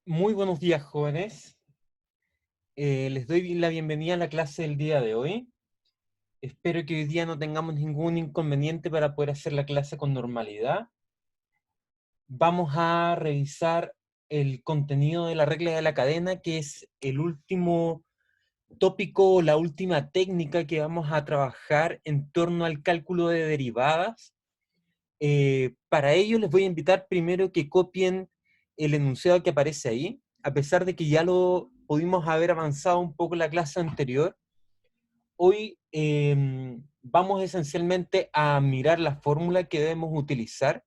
Muy buenos días, jóvenes. Les doy la bienvenida a la clase del día de hoy. Espero que hoy día no tengamos ningún inconveniente para poder hacer la clase con normalidad. Vamos a revisar el contenido de la regla de la cadena, que es el último tópico, la última técnica que vamos a trabajar en torno al cálculo de derivadas. Para ello les voy a invitar primero que copien el enunciado que aparece ahí, a pesar de que ya lo pudimos haber avanzado un poco en la clase anterior. Hoy vamos esencialmente a mirar la fórmula que debemos utilizar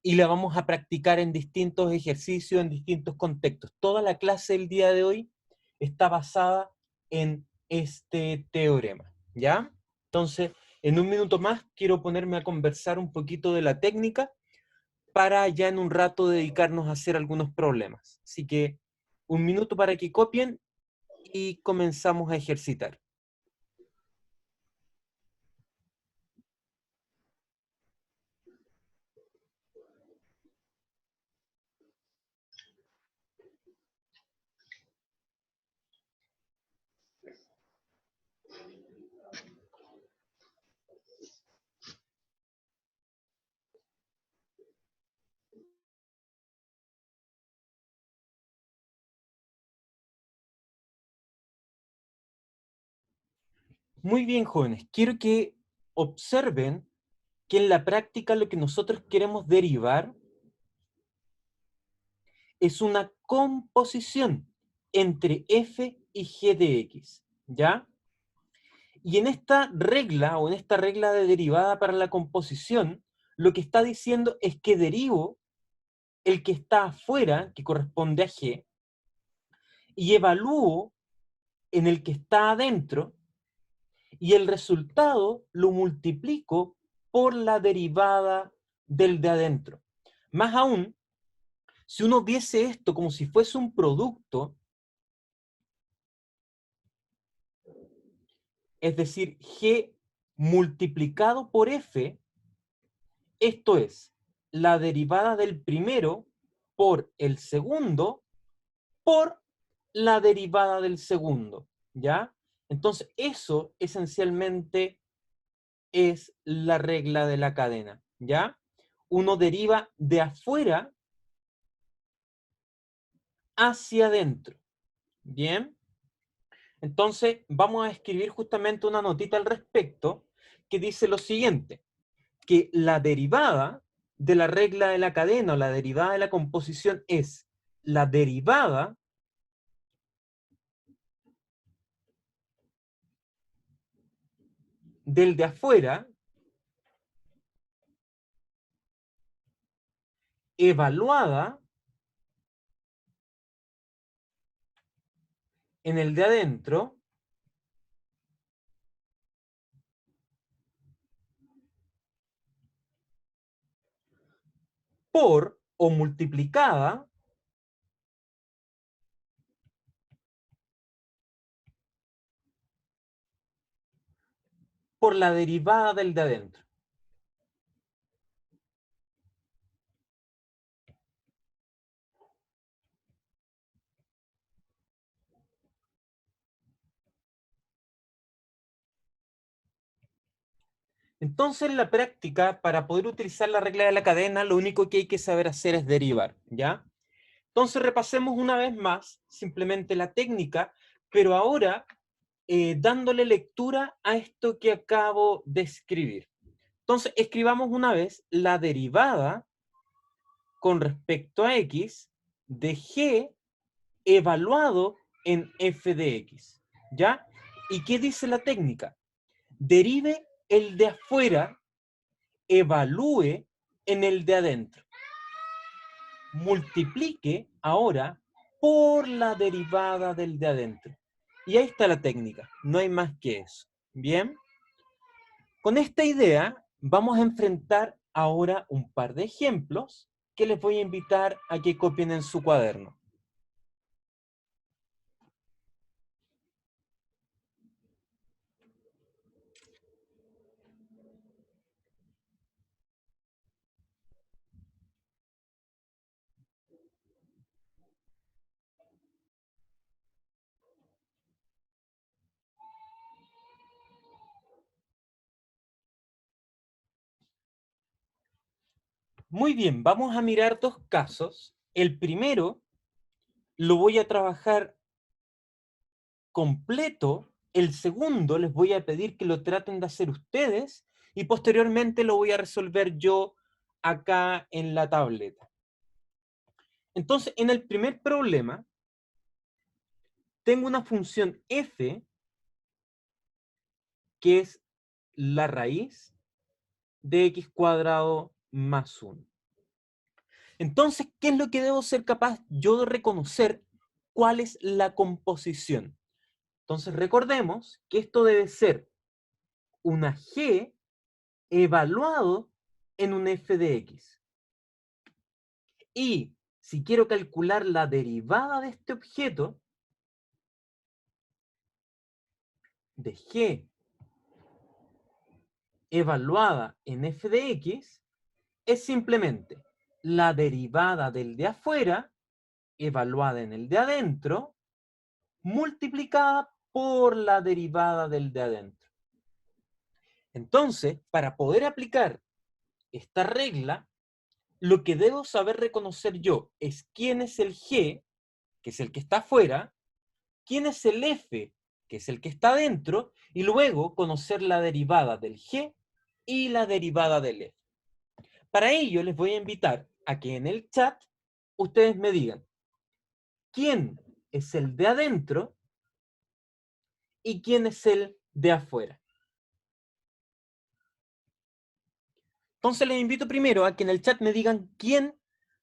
y la vamos a practicar en distintos ejercicios, en distintos contextos. Toda la clase del día de hoy está basada en este teorema, ¿ya? Entonces, en un minuto más quiero ponerme a conversar un poquito de la técnica para ya en un rato dedicarnos a hacer algunos problemas. Así que un minuto para que copien y comenzamos a ejercitar. Muy bien, jóvenes. Quiero que observen que en la práctica lo que nosotros queremos derivar es una composición entre f y g de x, ¿ya? Y en esta regla, o en esta regla de derivada para la composición, lo que está diciendo es que derivo el que está afuera, que corresponde a g, y evalúo en el que está adentro, y el resultado lo multiplico por la derivada del de adentro. Más aún, si uno viese esto como si fuese un producto, es decir, g multiplicado por f, esto es la derivada del primero por el segundo por la derivada del segundo, ¿ya? Entonces, eso esencialmente es la regla de la cadena, ¿ya? Uno deriva de afuera hacia adentro, ¿bien? Entonces, vamos a escribir justamente una notita al respecto que dice lo siguiente, que la derivada de la regla de la cadena o la derivada de la composición es la derivada del de afuera evaluada en el de adentro por o multiplicada por la derivada del de adentro. Entonces, en la práctica, para poder utilizar la regla de la cadena, lo único que hay que saber hacer es derivar, ¿ya? Entonces, repasemos una vez más simplemente la técnica, pero ahora dándole lectura a esto que acabo de escribir. Entonces, escribamos una vez la derivada con respecto a x de g evaluado en f de x, ¿ya? ¿Y qué dice la técnica? Derive el de afuera, evalúe en el de adentro. Multiplique ahora por la derivada del de adentro. Y ahí está la técnica, no hay más que eso. Bien, con esta idea vamos a enfrentar ahora un par de ejemplos que les voy a invitar a que copien en su cuaderno. Muy bien, vamos a mirar dos casos. El primero lo voy a trabajar completo. El segundo les voy a pedir que lo traten de hacer ustedes y posteriormente lo voy a resolver yo acá en la tableta. Entonces, en el primer problema, tengo una función f que es la raíz de x cuadrado más 1. Entonces, ¿qué es lo que debo ser capaz yo de reconocer? ¿Cuál es la composición? Entonces, recordemos que esto debe ser una g evaluado en un f de x. Y si quiero calcular la derivada de este objeto, de g evaluada en f de x, es simplemente la derivada del de afuera, evaluada en el de adentro, multiplicada por la derivada del de adentro. Entonces, para poder aplicar esta regla, lo que debo saber reconocer yo es quién es el g, que es el que está afuera, quién es el f, que es el que está adentro, y luego conocer la derivada del g y la derivada del f. Para ello, les voy a invitar a que en el chat ustedes me digan quién es el de adentro y quién es el de afuera. Entonces les invito primero a que en el chat me digan quién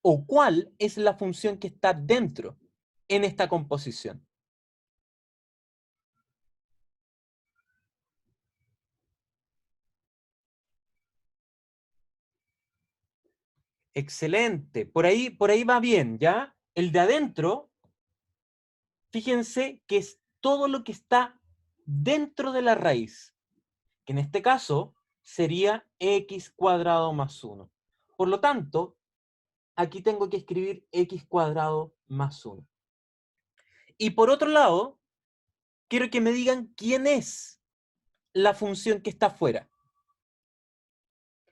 o cuál es la función que está dentro en esta composición. Excelente, por ahí va bien, ¿ya? El de adentro, fíjense que es todo lo que está dentro de la raíz, que en este caso sería x cuadrado más 1. Por lo tanto, aquí tengo que escribir x cuadrado más 1. Y por otro lado, quiero que me digan quién es la función que está afuera.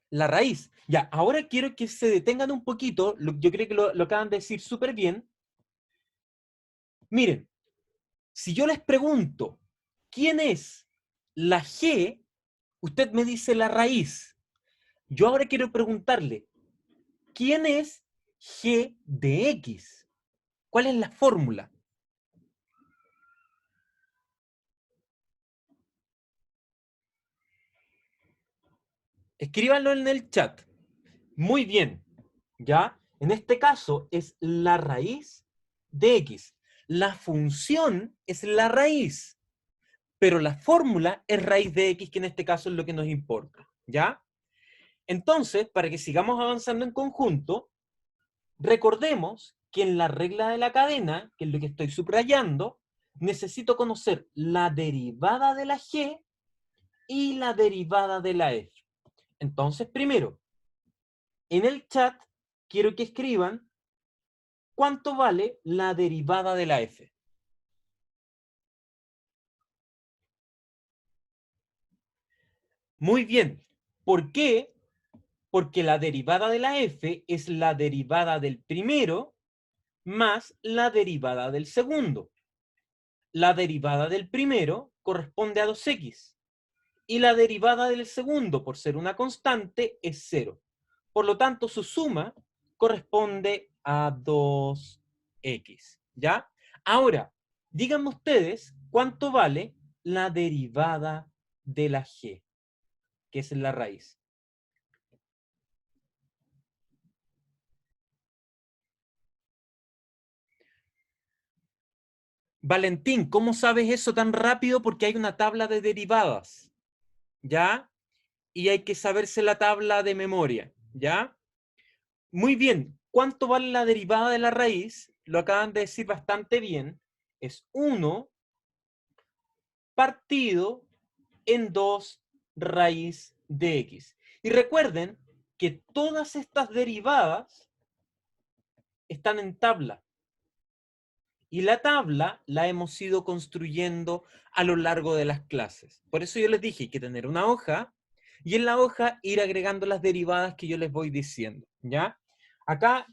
La raíz. Ya, ahora quiero que se detengan un poquito, yo creo que lo acaban de decir súper bien. Miren, si yo les pregunto, ¿quién es la g? Usted me dice la raíz. Yo ahora quiero preguntarle, ¿quién es g de x? ¿Cuál es la fórmula? Escríbanlo en el chat. Muy bien, ¿ya? En este caso es la raíz de x. La función es la raíz, pero la fórmula es raíz de x, que en este caso es lo que nos importa, ¿ya? Entonces, para que sigamos avanzando en conjunto, recordemos que en la regla de la cadena, que es lo que estoy subrayando, necesito conocer la derivada de la g y la derivada de la f. Entonces, primero, en el chat quiero que escriban cuánto vale la derivada de la f. Muy bien. ¿Por qué? Porque la derivada de la f es la derivada del primero más la derivada del segundo. La derivada del primero corresponde a 2x y la derivada del segundo, por ser una constante, es 0. Por lo tanto, su suma corresponde a 2x, ¿ya? Ahora, díganme ustedes cuánto vale la derivada de la g, que es la raíz. Valentín, ¿cómo sabes eso tan rápido? Porque hay una tabla de derivadas, ¿ya? Y hay que saberse la tabla de memoria, ¿ya? Muy bien, ¿cuánto vale la derivada de la raíz? Lo acaban de decir bastante bien. Es 1 partido en 2 raíz de x. Y recuerden que todas estas derivadas están en tabla. Y la tabla la hemos ido construyendo a lo largo de las clases. Por eso yo les dije, hay que tener una hoja y en la hoja ir agregando las derivadas que yo les voy diciendo, ¿ya? Acá,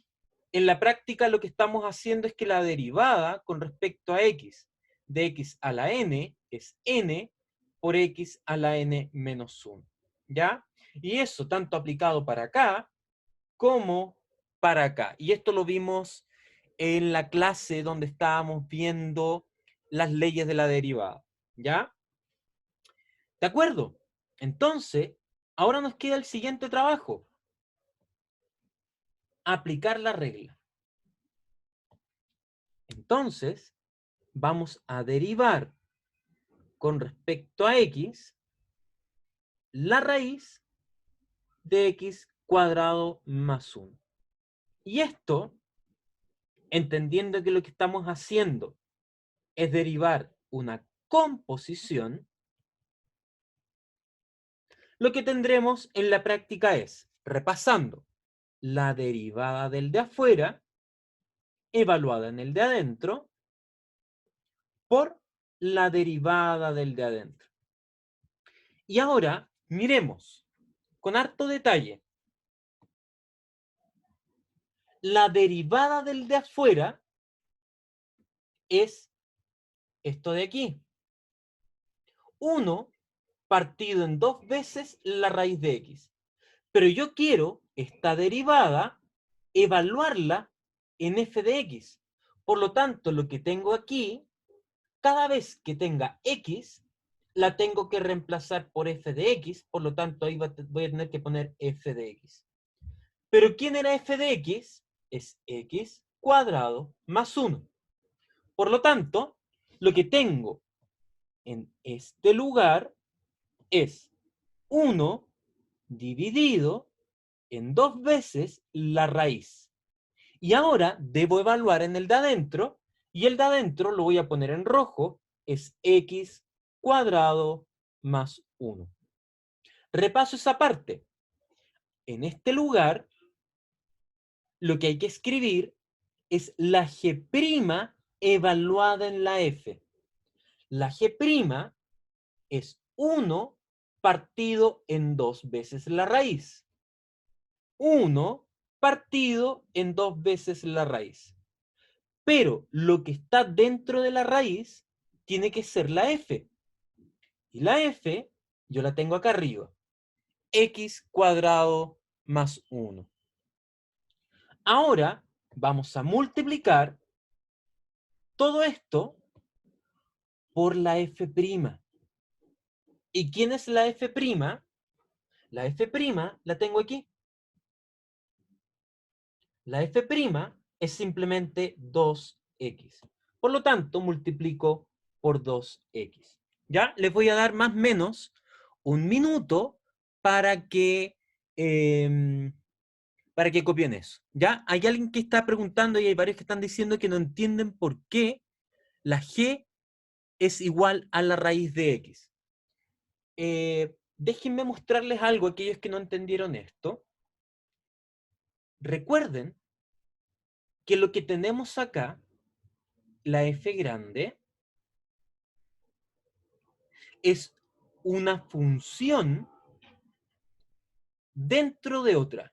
en la práctica, lo que estamos haciendo es que la derivada con respecto a x, de x a la n, es n por x a la n menos 1, ¿ya? Y eso tanto aplicado para acá como para acá. Y esto lo vimos en la clase donde estábamos viendo las leyes de la derivada, ¿ya? ¿De acuerdo? Entonces, ahora nos queda el siguiente trabajo. Aplicar la regla. Entonces, vamos a derivar con respecto a x la raíz de x cuadrado más 1. Y esto, entendiendo que lo que estamos haciendo es derivar una composición, lo que tendremos en la práctica es, repasando, la derivada del de afuera, evaluada en el de adentro, por la derivada del de adentro. Y ahora, miremos, con harto detalle, la derivada del de afuera es esto de aquí. 1 partido en 2 veces la raíz de x. Pero yo quiero esta derivada evaluarla en f de x. Por lo tanto, lo que tengo aquí, cada vez que tenga x, la tengo que reemplazar por f de x. Por lo tanto, ahí voy a tener que poner f de x. Pero ¿quién era f de x? Es x cuadrado más 1. Por lo tanto, lo que tengo en este lugar es 1 dividido en 2 veces la raíz. Y ahora debo evaluar en el de adentro, y el de adentro lo voy a poner en rojo, es x cuadrado más 1. Repaso esa parte. En este lugar, lo que hay que escribir es la g' evaluada en la f. La g' es 1 partido en 2 veces la raíz. 1 partido en 2 veces la raíz. Pero lo que está dentro de la raíz tiene que ser la f. Y la f yo la tengo acá arriba. X cuadrado más 1. Ahora vamos a multiplicar todo esto por la f'. ¿Y quién es la f'? La f' la tengo aquí. La f' es simplemente 2x. Por lo tanto, multiplico por 2x. ¿Ya? Les voy a dar más o menos un minuto para que, copien eso. ¿Ya? Hay alguien que está preguntando y hay varios que están diciendo que no entienden por qué la g es igual a la raíz de x. Déjenme mostrarles algo a aquellos que no entendieron esto. Recuerden que lo que tenemos acá, la f grande, es una función dentro de otra.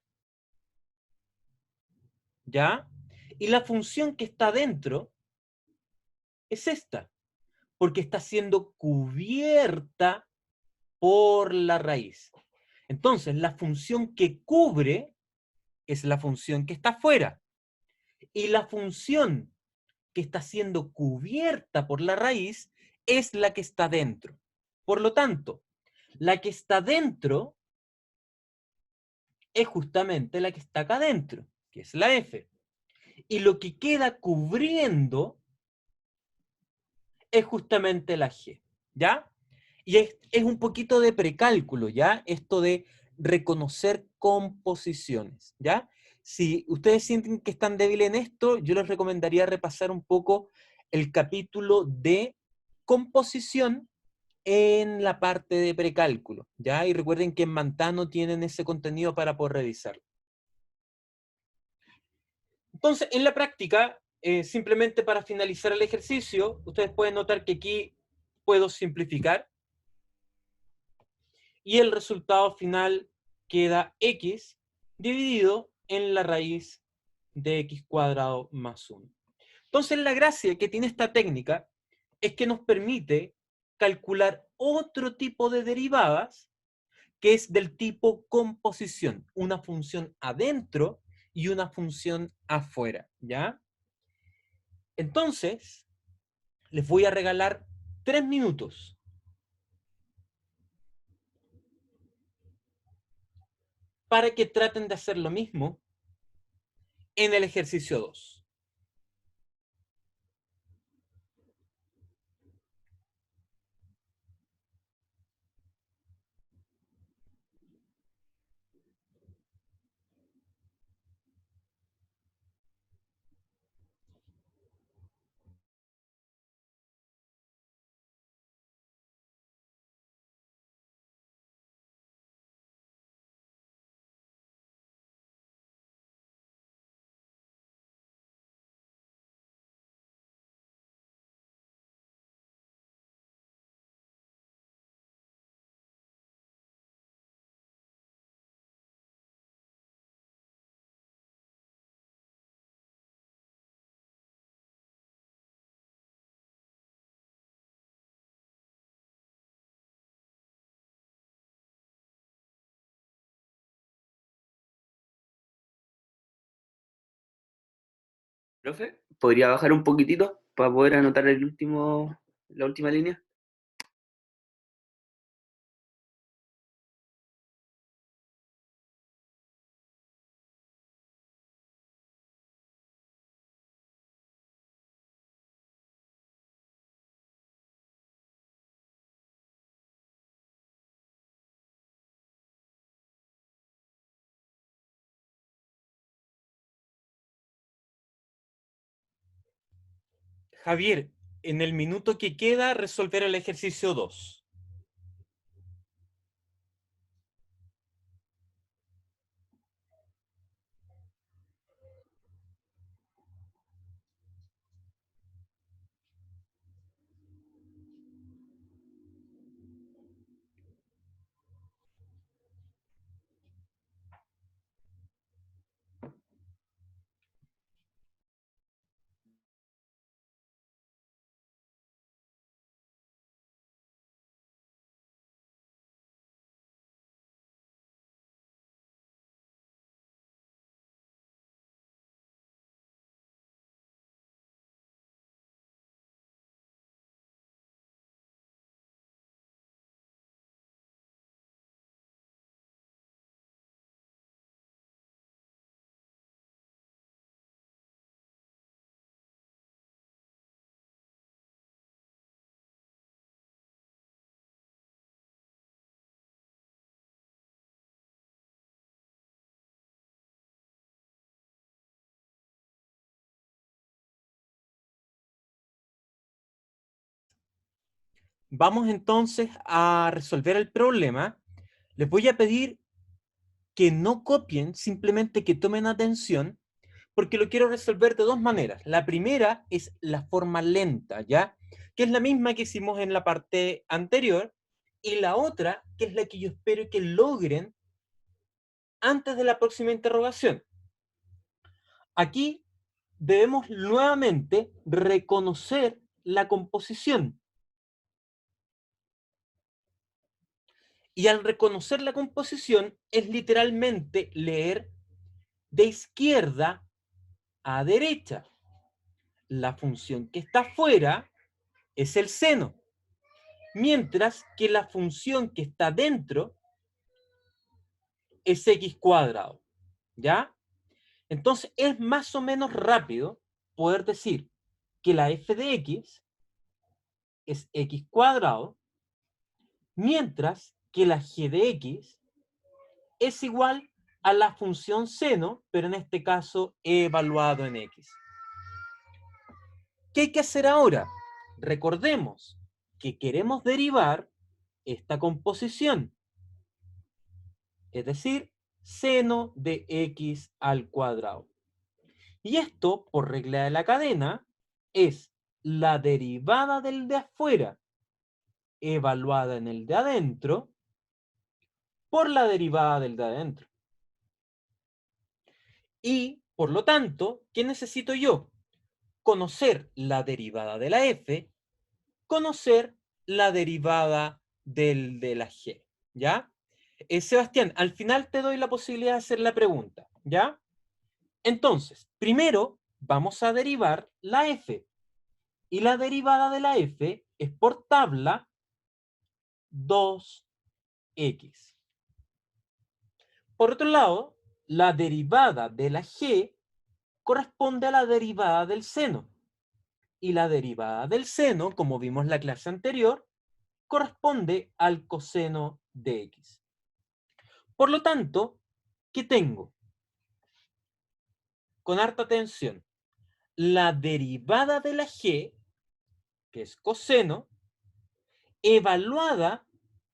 ¿Ya? Y la función que está dentro es esta, porque está siendo cubierta por la raíz. Entonces, la función que cubre es la función que está afuera. Y la función que está siendo cubierta por la raíz es la que está dentro. Por lo tanto, la que está dentro es justamente la que está acá dentro, que es la f. Y lo que queda cubriendo es justamente la g, ¿ya? Y es un poquito de precálculo, ¿ya? Esto de reconocer composiciones, ¿ya? Si ustedes sienten que están débiles en esto, yo les recomendaría repasar un poco el capítulo de composición en la parte de precálculo, ¿ya? Y recuerden que en Mantano tienen ese contenido para poder revisarlo. Entonces, en la práctica, simplemente para finalizar el ejercicio, ustedes pueden notar que aquí puedo simplificar. y el resultado final queda x dividido en la raíz de x cuadrado más 1. Entonces la gracia que tiene esta técnica es que nos permite calcular otro tipo de derivadas que es del tipo composición, una función adentro y una función afuera, ¿ya? Entonces, les voy a regalar 3 minutos para que traten de hacer lo mismo en el ejercicio 2. Profe, ¿podría bajar un poquitito para poder anotar la última línea? Javier, en el minuto que queda, resolver el ejercicio 2. Vamos entonces a resolver el problema. Les voy a pedir que no copien, simplemente que tomen atención, porque lo quiero resolver de dos maneras. La primera es la forma lenta, ¿ya? Que es la misma que hicimos en la parte anterior, y la otra, que es la que yo espero que logren antes de la próxima interrogación. Aquí debemos nuevamente reconocer la composición. Y al reconocer la composición es literalmente leer de izquierda a derecha. La función que está afuera es el seno, mientras que la función que está dentro es x cuadrado, ¿ya? Entonces es más o menos rápido poder decir que la f de x es x cuadrado, mientras que la g de x es igual a la función seno, pero en este caso evaluado en x. ¿Qué hay que hacer ahora? Recordemos que queremos derivar esta composición, es decir, seno de x al cuadrado. Y esto, por regla de la cadena, es la derivada del de afuera evaluada en el de adentro por la derivada del de adentro. Y, por lo tanto, ¿qué necesito yo? Conocer la derivada de la f, conocer la derivada del de la g, ¿ya? Sebastián, al final te doy la posibilidad de hacer la pregunta, ¿ya? Entonces, primero vamos a derivar la f. Y la derivada de la f es por tabla 2x. Por otro lado, la derivada de la g corresponde a la derivada del seno. Y la derivada del seno, como vimos en la clase anterior, corresponde al coseno de x. Por lo tanto, ¿qué tengo? Con harta atención. La derivada de la g, que es coseno, evaluada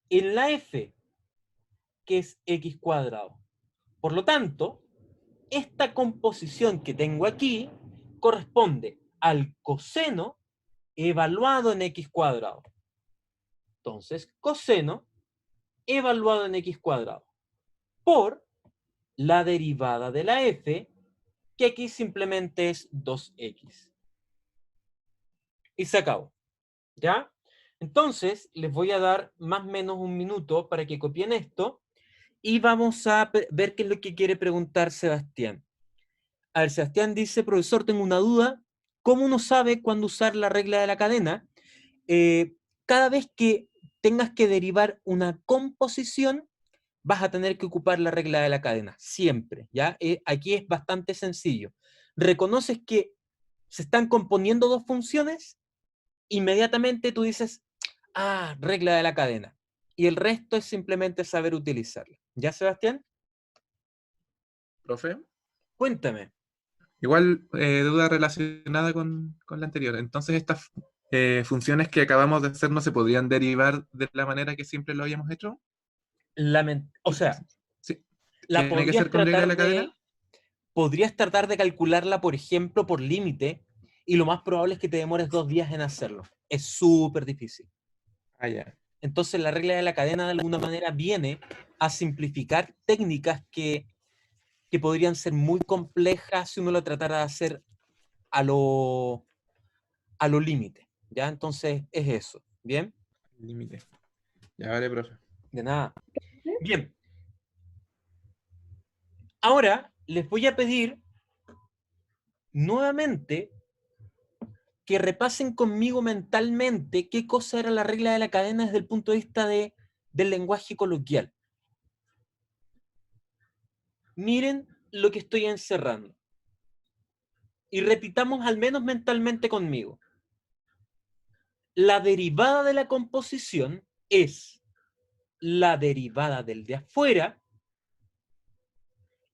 en la f, que es x cuadrado. Por lo tanto, esta composición que tengo aquí corresponde al coseno evaluado en x cuadrado. Entonces, coseno evaluado en x cuadrado por la derivada de la f, que aquí simplemente es 2x. Y se acabó. ¿Ya? Entonces, les voy a dar más o menos un minuto para que copien esto y vamos a ver qué es lo que quiere preguntar Sebastián. A ver, Sebastián dice, profesor, tengo una duda. ¿Cómo uno sabe cuándo usar la regla de la cadena? Cada vez que tengas que derivar una composición, vas a tener que ocupar la regla de la cadena, siempre, ¿ya? Aquí es bastante sencillo. Reconoces que se están componiendo dos funciones, inmediatamente tú dices, ah, regla de la cadena. Y el resto es simplemente saber utilizarla. ¿Ya, Sebastián? Profe. Cuéntame. Igual duda relacionada con la anterior. Entonces, estas funciones que acabamos de hacer no se podrían derivar de la manera que siempre lo habíamos hecho. O sea, Sí. la ¿Tiene que podrías ser con regla de la cadena? podrías tratar de calcularla, por ejemplo, por límite, y lo más probable es que te demores 2 días en hacerlo. Es súper difícil. Ah, ya. Entonces, la regla de la cadena de alguna manera viene a simplificar técnicas que podrían ser muy complejas si uno lo tratara de hacer a lo límite. ¿Ya? Entonces, es eso. ¿Bien? Límite. Ya vale, profe. De nada. Bien. Ahora les voy a pedir nuevamente que repasen conmigo mentalmente qué cosa era la regla de la cadena desde el punto de vista del lenguaje coloquial. Miren lo que estoy encerrando. Y repitamos al menos mentalmente conmigo. La derivada de la composición es la derivada del de afuera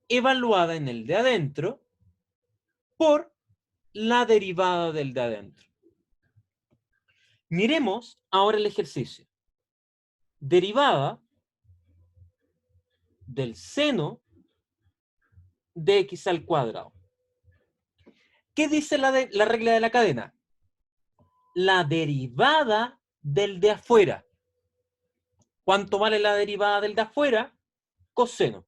evaluada en el de adentro por la derivada del de adentro. Miremos ahora el ejercicio. Derivada del seno de x al cuadrado. ¿Qué dice la regla de la cadena? La derivada del de afuera. ¿Cuánto vale la derivada del de afuera? Coseno.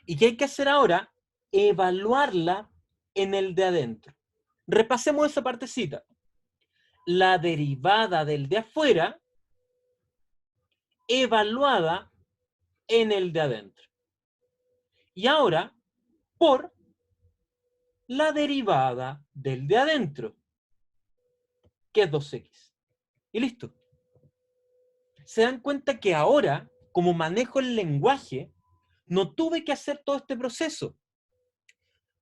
¿Y qué hay que hacer ahora? Evaluarla en el de adentro. Repasemos esa partecita. La derivada del de afuera evaluada en el de adentro. Y ahora, por la derivada del de adentro, que es 2x. Y listo. Se dan cuenta que ahora, como manejo el lenguaje, no tuve que hacer todo este proceso.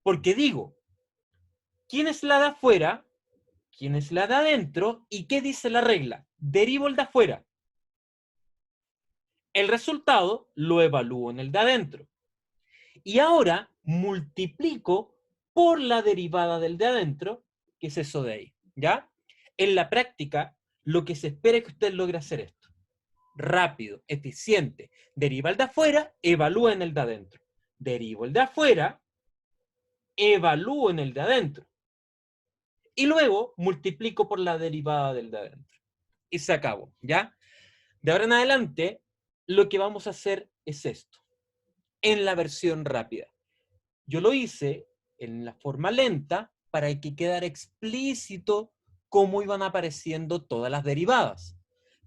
Porque digo, ¿quién es la de afuera? ¿Quién es la de adentro? ¿Y qué dice la regla? Derivo el de afuera. El resultado lo evalúo en el de adentro. Y ahora multiplico por la derivada del de adentro, que es eso de ahí. ¿Ya? En la práctica, lo que se espera es que usted logre hacer esto. Rápido, eficiente. Deriva el de afuera, evalúa en el de adentro. Derivo el de afuera, evalúo en el de adentro. Y luego multiplico por la derivada del de adentro. Y se acabó, ¿ya? De ahora en adelante, lo que vamos a hacer es esto, en la versión rápida. Yo lo hice en la forma lenta para que quedara explícito cómo iban apareciendo todas las derivadas.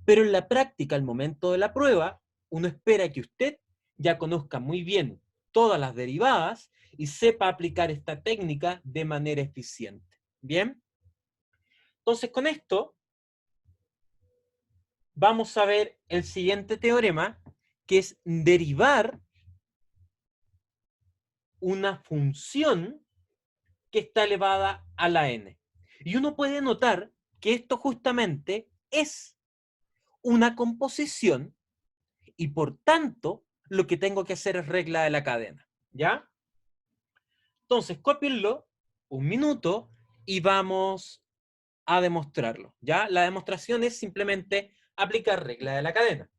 Pero en la práctica, al momento de la prueba, uno espera que usted ya conozca muy bien todas las derivadas y sepa aplicar esta técnica de manera eficiente. ¿Bien? Entonces, con esto, vamos a ver el siguiente teorema, que es derivar una función que está elevada a la n. Y uno puede notar que esto justamente es una composición y por tanto lo que tengo que hacer es regla de la cadena. ¿Ya? Entonces, cópienlo un minuto y vamos a demostrarlo. ¿Ya? La demostración es simplemente aplicar regla de la cadena.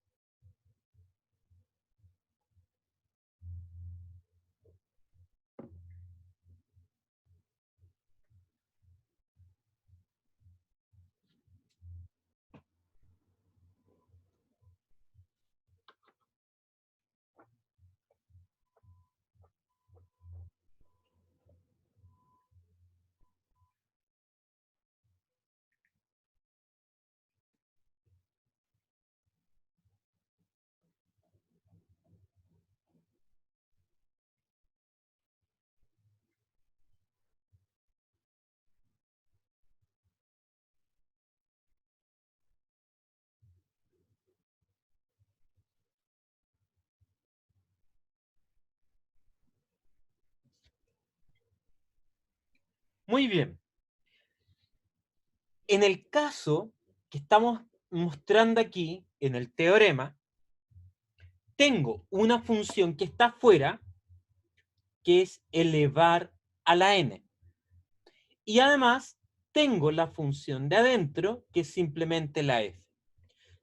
Muy bien. En el caso que estamos mostrando aquí, en el teorema, tengo una función que está afuera, que es elevar a la n. Y además, tengo la función de adentro, que es simplemente la f.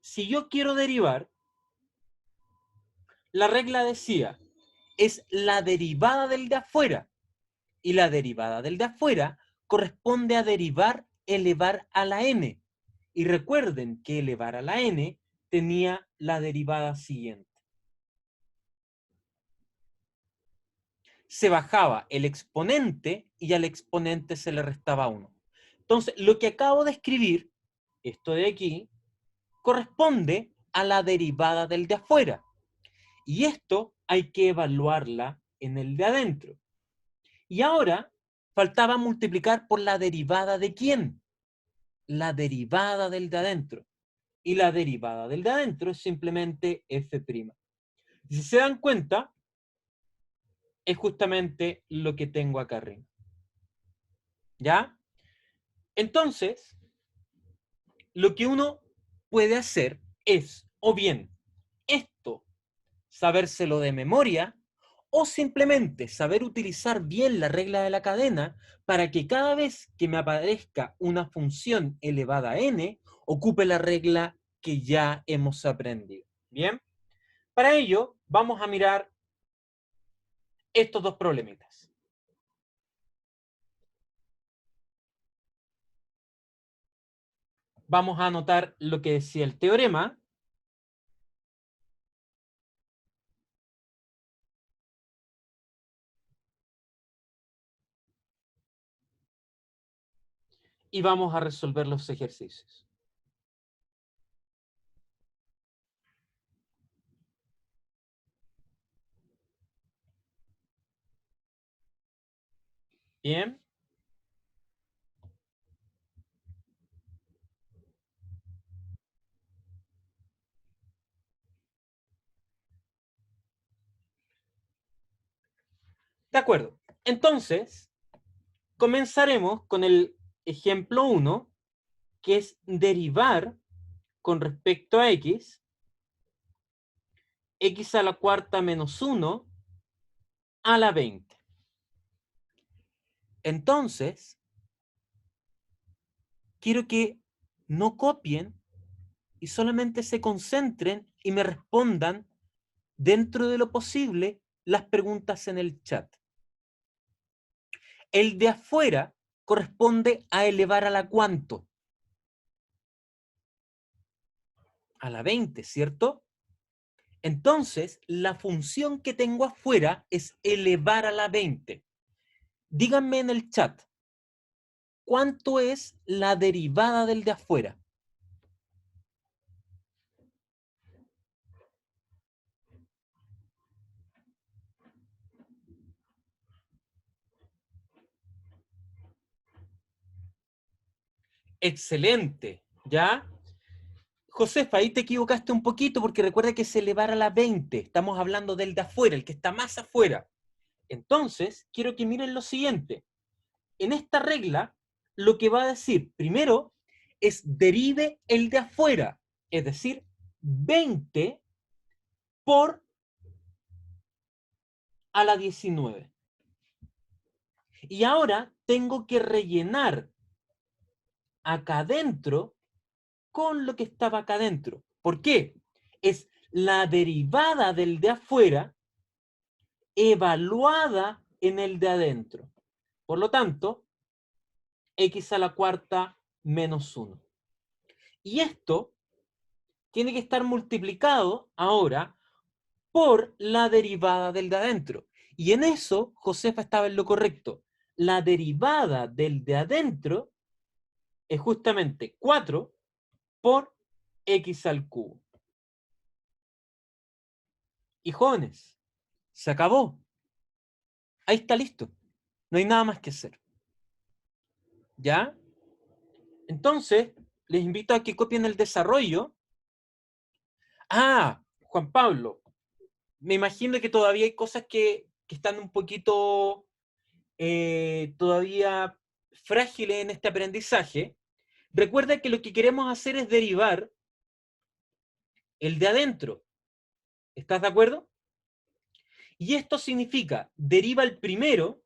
Si yo quiero derivar, la regla decía, es la derivada del de afuera. Y la derivada del de afuera corresponde a derivar elevar a la n. Y recuerden que elevar a la n tenía la derivada siguiente. Se bajaba el exponente y al exponente se le restaba 1. Entonces, lo que acabo de escribir, esto de aquí, corresponde a la derivada del de afuera. Y esto hay que evaluarla en el de adentro. Y ahora faltaba multiplicar por la derivada de ¿quién? La derivada del de adentro. Y la derivada del de adentro es simplemente f'. Si se dan cuenta, es justamente lo que tengo acá arriba. ¿Ya? Entonces, lo que uno puede hacer es, o bien, esto, sabérselo de memoria, o simplemente saber utilizar bien la regla de la cadena para que cada vez que me aparezca una función elevada a n, ocupe la regla que ya hemos aprendido. ¿Bien? Para ello, vamos a mirar estos dos problemitas. Vamos a anotar lo que decía el teorema. Y vamos a resolver los ejercicios. Bien. De acuerdo. Entonces, comenzaremos con el ejemplo 1, que es derivar con respecto a x, x a la cuarta menos 1 a la 20. Entonces, quiero que no copien y solamente se concentren y me respondan dentro de lo posible las preguntas en el chat. El de afuera corresponde a elevar a la cuánto. A la 20, ¿cierto? Entonces, la función que tengo afuera es elevar a la 20. Díganme en el chat, ¿cuánto es la derivada del de afuera? Excelente, ¿ya? Josefa, ahí te equivocaste un poquito porque recuerda que es elevar a la 20. Estamos hablando del de afuera, el que está más afuera. Entonces, quiero que miren lo siguiente. En esta regla, lo que va a decir primero es derive el de afuera, es decir, 20 por a la 19. Y ahora tengo que rellenar acá adentro con lo que estaba acá adentro. ¿Por qué? Es la derivada del de afuera evaluada en el de adentro. Por lo tanto, x a la cuarta menos 1. Y esto tiene que estar multiplicado ahora por la derivada del de adentro. Y en eso, Josefa estaba en lo correcto. La derivada del de adentro es justamente 4 por x al cubo. Y jóvenes, se acabó. Ahí está listo. No hay nada más que hacer. ¿Ya? Entonces, les invito a que copien el desarrollo. Ah, Juan Pablo, me imagino que todavía hay cosas que están un poquito todavía frágiles en este aprendizaje. Recuerda que lo que queremos hacer es derivar el de adentro. ¿Estás de acuerdo? Y esto significa, deriva el primero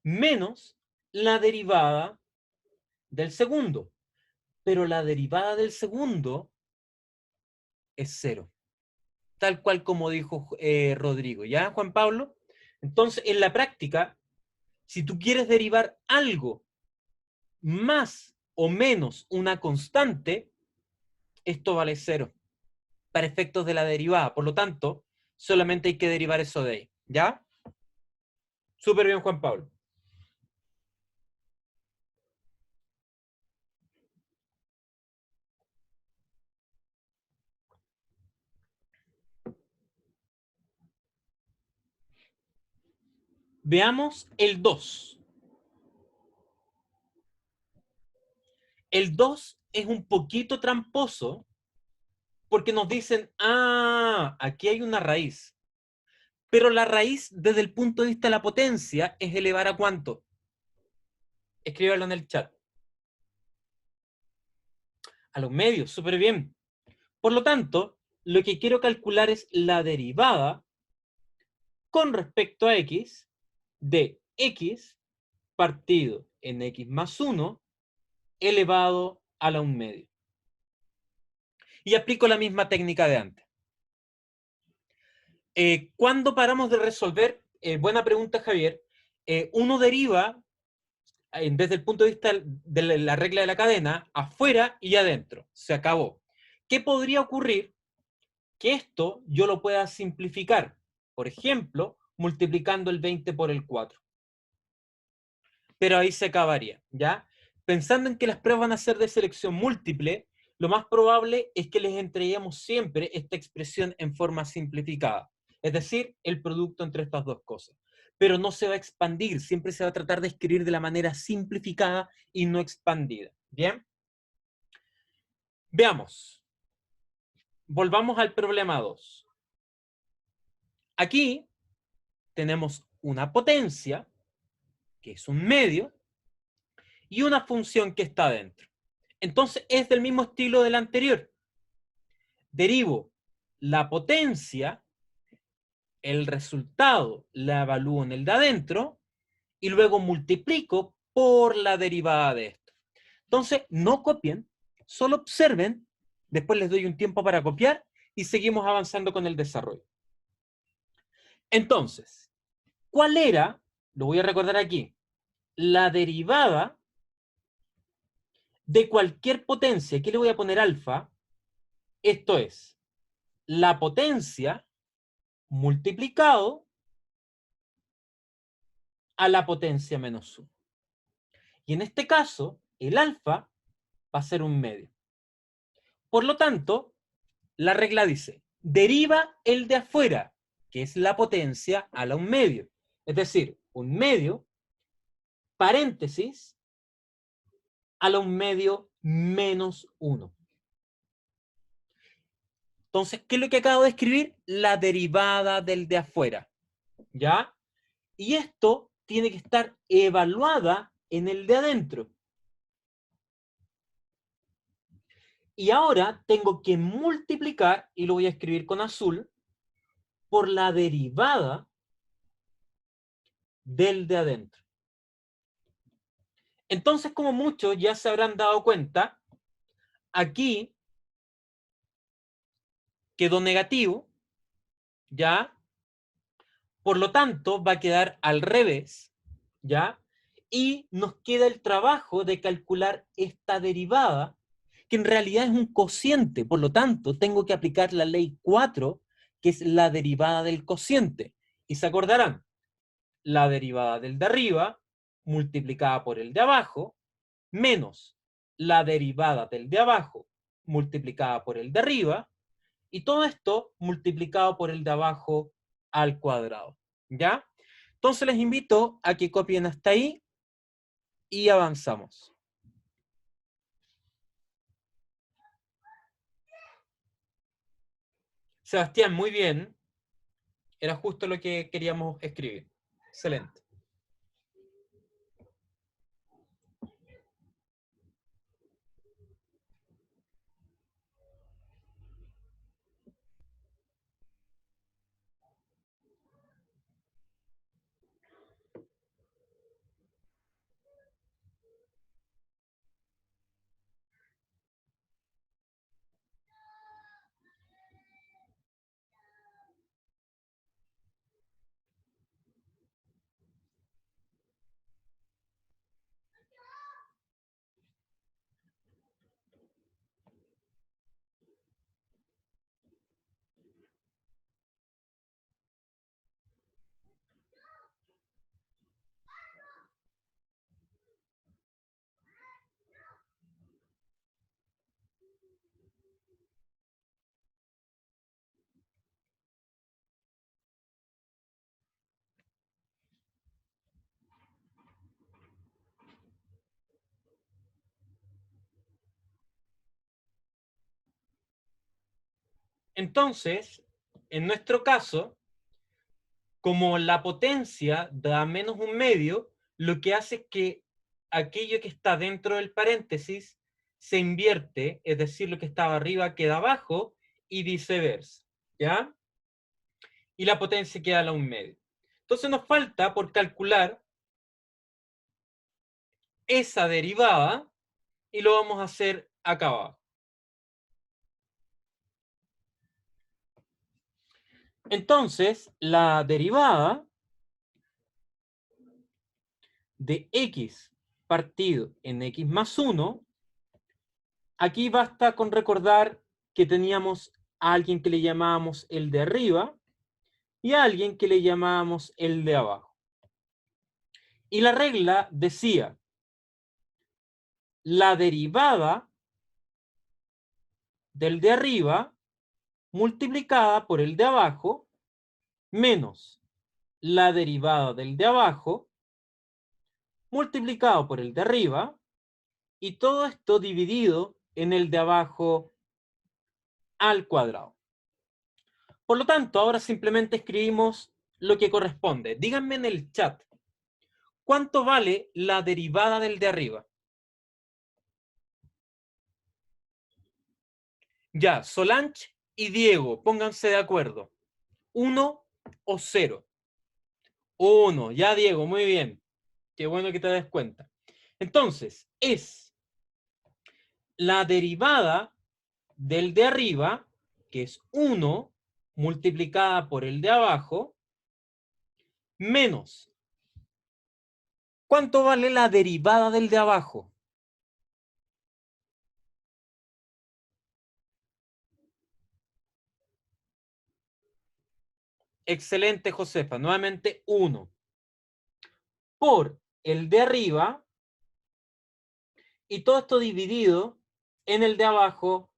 menos la derivada del segundo. Pero la derivada del segundo es 0. Tal cual como dijo Rodrigo. ¿Ya, Juan Pablo? Entonces, en la práctica, si tú quieres derivar algo más o menos una constante, esto vale 0 para efectos de la derivada. Por lo tanto, solamente hay que derivar eso de ahí. ¿Ya? Súper bien, Juan Pablo. Veamos el 2. El 2 es un poquito tramposo porque nos dicen, ah, aquí hay una raíz. Pero la raíz, desde el punto de vista de la potencia, es elevar a ¿cuánto? Escríbalo en el chat. A los medios, súper bien. Por lo tanto, lo que quiero calcular es la derivada con respecto a x de x partido en x más 1 elevado a la 1 medio. Y aplico la misma técnica de antes. ¿Cuándo paramos de resolver? Buena pregunta, Javier. Uno deriva desde el punto de vista de la regla de la cadena, afuera y adentro. Se acabó. ¿Qué podría ocurrir? Que esto yo lo pueda simplificar. Por ejemplo, multiplicando el 20 por el 4. Pero ahí se acabaría, ¿ya? Pensando en que las pruebas van a ser de selección múltiple, lo más probable es que les entreguemos siempre esta expresión en forma simplificada. Es decir, el producto entre estas dos cosas. Pero no se va a expandir, siempre se va a tratar de escribir de la manera simplificada y no expandida. ¿Bien? Veamos. Volvamos al problema 2. Aquí tenemos una potencia, que es un medio, y una función que está dentro. Entonces es del mismo estilo del anterior. Derivo la potencia, el resultado la evalúo en el de adentro y luego multiplico por la derivada de esto. Entonces no copien, solo observen, después les doy un tiempo para copiar y seguimos avanzando con el desarrollo. Entonces, ¿cuál era? Lo voy a recordar aquí. La derivada de cualquier potencia. Aquí le voy a poner alfa Esto es la potencia multiplicado a la potencia menos 1. Y en este caso, el alfa va a ser un medio. Por lo tanto, la regla dice, deriva el de afuera, que es la potencia, a la un medio. Es decir, un medio, paréntesis, a la un medio menos 1. Entonces, ¿qué es lo que acabo de escribir? La derivada del de afuera. ¿Ya? Y esto tiene que estar evaluada en el de adentro. Y ahora tengo que multiplicar, y lo voy a escribir con azul, por la derivada del de adentro. Entonces, como muchos ya se habrán dado cuenta, aquí quedó negativo, ¿ya? Por lo tanto, va a quedar al revés, ¿ya? Y nos queda el trabajo de calcular esta derivada, que en realidad es un cociente. Por lo tanto, tengo que aplicar la ley 4, que es la derivada del cociente. Y se acordarán, la derivada del de arriba multiplicada por el de abajo, menos la derivada del de abajo multiplicada por el de arriba, y todo esto multiplicado por el de abajo al cuadrado. ¿Ya? Entonces les invito a que copien hasta ahí y avanzamos. Sebastián, muy bien. Era justo lo que queríamos escribir. Excelente. Entonces, en nuestro caso, como la potencia da menos un medio, lo que hace es que aquello que está dentro del paréntesis se invierte, es decir, lo que estaba arriba queda abajo y viceversa, ¿ya? Y la potencia queda a la un medio. Entonces nos falta por calcular esa derivada y lo vamos a hacer acá abajo. Entonces, la derivada de x partido en x más 1, aquí basta con recordar que teníamos a alguien que le llamábamos el de arriba y a alguien que le llamábamos el de abajo. Y la regla decía, la derivada del de arriba multiplicada por el de abajo menos la derivada del de abajo multiplicado por el de arriba, y todo esto dividido en el de abajo al cuadrado. Por lo tanto, ahora simplemente escribimos lo que corresponde. Díganme en el chat, ¿cuánto vale la derivada del de arriba? Ya, Solange y Diego, pónganse de acuerdo. 1 o 0. 1, ya Diego, muy bien. Qué bueno que te des cuenta. Entonces, es la derivada del de arriba, que es 1, multiplicada por el de abajo, menos. ¿Cuánto vale la derivada del de abajo? Excelente, Josefa. Nuevamente 1 por el de arriba y todo esto dividido en el de abajo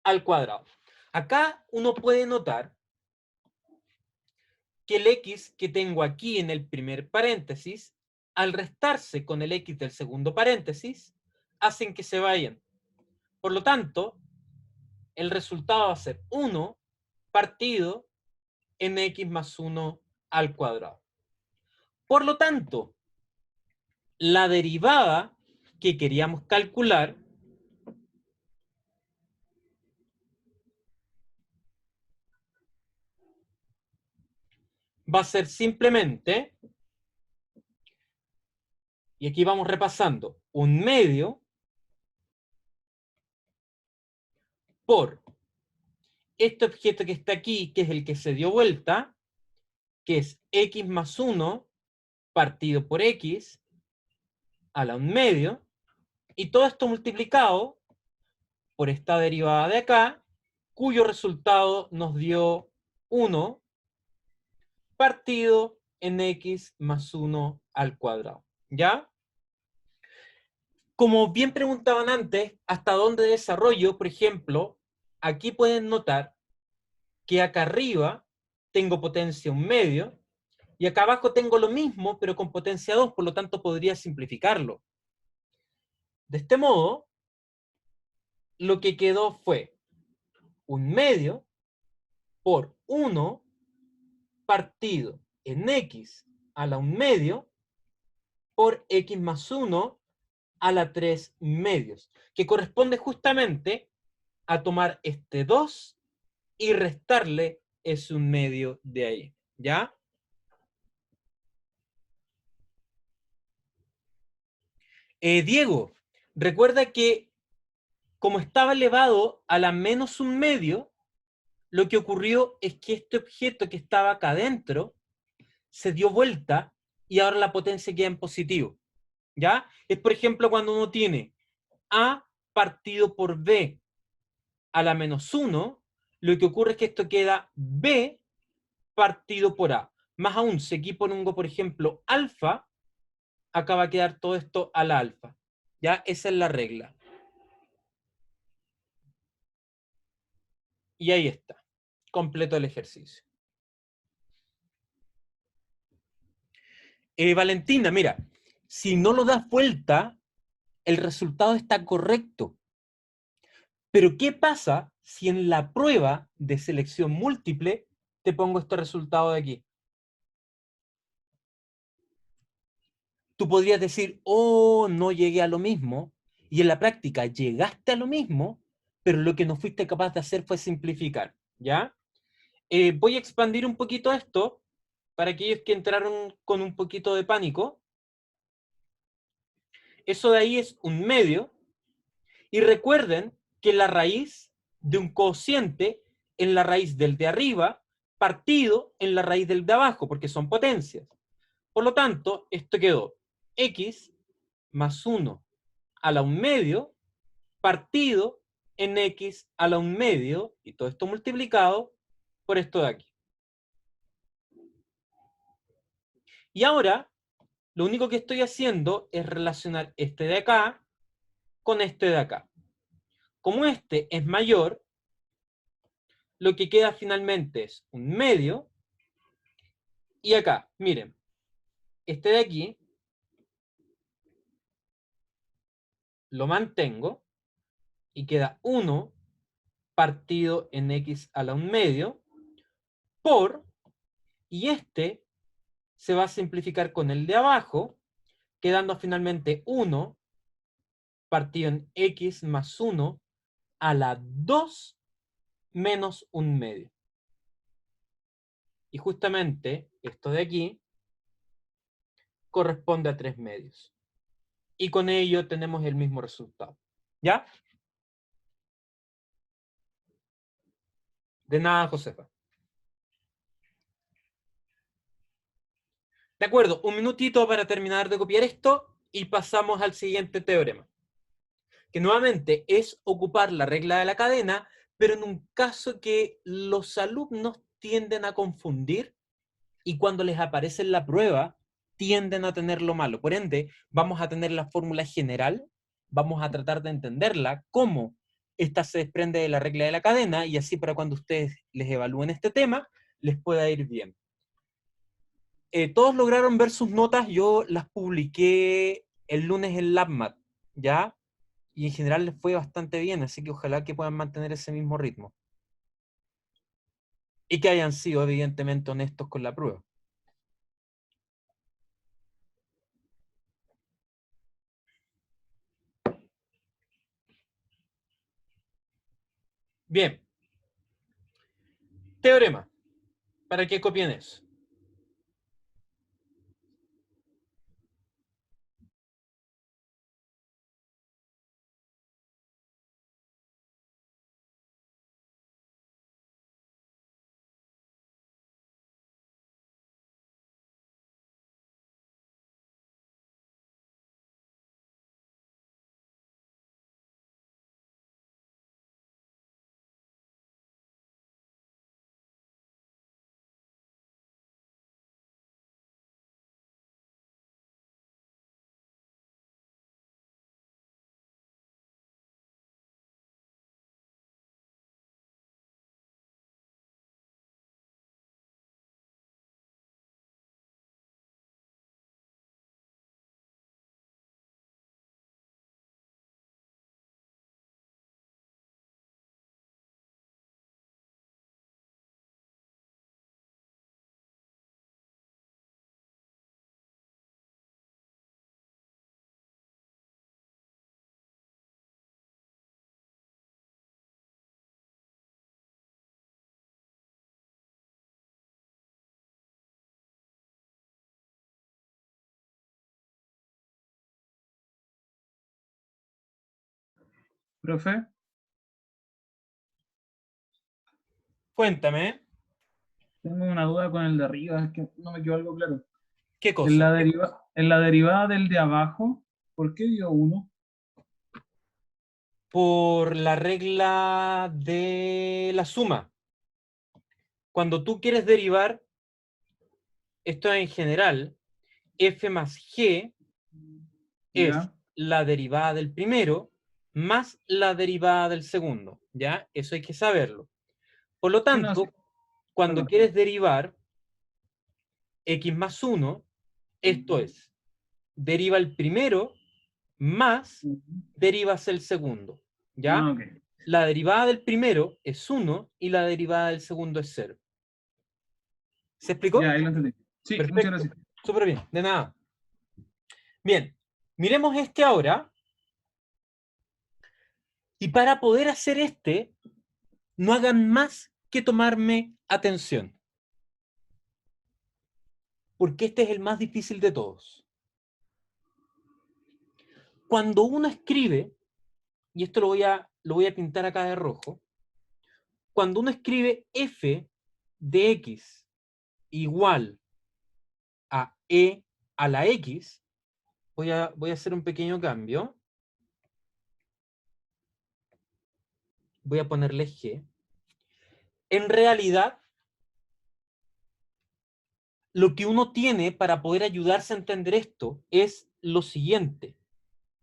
al cuadrado. Acá uno puede notar que el x que tengo aquí en el primer paréntesis, al restarse con el x del segundo paréntesis, hacen que se vayan. Por lo tanto, el resultado va a ser 1 partido en x más 1 al cuadrado. Por lo tanto, la derivada que queríamos calcular va a ser simplemente, y aquí vamos repasando, 1/2 por este objeto que está aquí, que es el que se dio vuelta, que es x más 1 partido por x a la 1/2, y todo esto multiplicado por esta derivada de acá, cuyo resultado nos dio 1 partido en x más 1 al cuadrado. ¿Ya? Como bien preguntaban antes, ¿hasta dónde desarrollo? Por ejemplo, aquí pueden notar que acá arriba tengo potencia 1/2 y acá abajo tengo lo mismo, pero con potencia 2, por lo tanto podría simplificarlo. De este modo, lo que quedó fue 1/2 por 1 partido en x a la 1/2 por x más 1 a la 3/2, que corresponde justamente a tomar este 2 y restarle ese 1/2 de ahí, ¿ya? Diego, recuerda que como estaba elevado a la menos 1/2, lo que ocurrió es que este objeto que estaba acá adentro se dio vuelta y ahora la potencia queda en positivo, ¿ya? Es, por ejemplo, cuando uno tiene A partido por B a la menos 1, lo que ocurre es que esto queda B partido por A. Más aún, si aquí pongo, por ejemplo, alfa, acá va a quedar todo esto a la alfa. ¿Ya? Esa es la regla. Y ahí está. Completo el ejercicio. Valentina, mira, si no lo das vuelta, el resultado está correcto. Pero ¿qué pasa si en la prueba de selección múltiple te pongo este resultado de aquí? Tú podrías decir, oh, no llegué a lo mismo, y en la práctica llegaste a lo mismo, pero lo que no fuiste capaz de hacer fue simplificar, ¿ya? Voy a expandir un poquito esto para aquellos que entraron con un poquito de pánico. Eso de ahí es 1/2, y recuerden que la raíz de un cociente en la raíz del de arriba partido en la raíz del de abajo, porque son potencias. Por lo tanto, esto quedó x más 1 a la 1/2 partido en x a la 1/2, y todo esto multiplicado por esto de aquí. Y ahora, lo único que estoy haciendo es relacionar este de acá con este de acá. Como este es mayor, lo que queda finalmente es 1/2, y acá, miren, este de aquí lo mantengo y queda 1 partido en x a la 1/2 por, y este se va a simplificar con el de abajo, quedando finalmente 1 partido en x más 1 a la 2 menos 1/2. Y justamente esto de aquí corresponde a 3/2. Y con ello tenemos el mismo resultado. ¿Ya? De nada, Josefa. De acuerdo, un minutito para terminar de copiar esto y pasamos al siguiente teorema, que nuevamente es ocupar la regla de la cadena, pero en un caso que los alumnos tienden a confundir y cuando les aparece en la prueba, tienden a tener lo malo. Por ende, vamos a tener la fórmula general, vamos a tratar de entenderla, cómo esta se desprende de la regla de la cadena, y así para cuando ustedes les evalúen este tema, les pueda ir bien. Todos lograron ver sus notas, yo las publiqué el lunes en LabMath, ¿ya? Y en general les fue bastante bien, así que ojalá que puedan mantener ese mismo ritmo. Y que hayan sido evidentemente honestos con la prueba. Bien. Teorema. Para que copien eso. Profe, Cuéntame, tengo una duda con el de arriba, es que no me quedó algo claro. ¿qué En cosa? la en la derivada del de abajo, ¿por qué dio 1? Por la regla de la suma. Cuando tú quieres derivar, esto en general, f más g es ¿Ya? la derivada del primero más la derivada del segundo, ¿ya? Eso hay que saberlo. Por lo Sí, no, sí, tanto, cuando perdón. quieres derivar x más 1, esto es, deriva el primero más derivas el segundo, ¿ya? Ah, ok. La derivada del primero es 1 y la derivada del segundo es 0. ¿Se explicó? Ya, ahí lo entendí. Sí, muchas Perfecto. gracias. Súper bien, de nada. Bien, miremos este ahora. Y para poder hacer este, no hagan más que tomarme atención. Porque este es el más difícil de todos. Cuando uno escribe, y esto lo voy a pintar acá de rojo, cuando uno escribe f de x igual a e a la x, voy a hacer un pequeño cambio. Voy a ponerle g. En realidad, lo que uno tiene para poder ayudarse a entender esto es lo siguiente.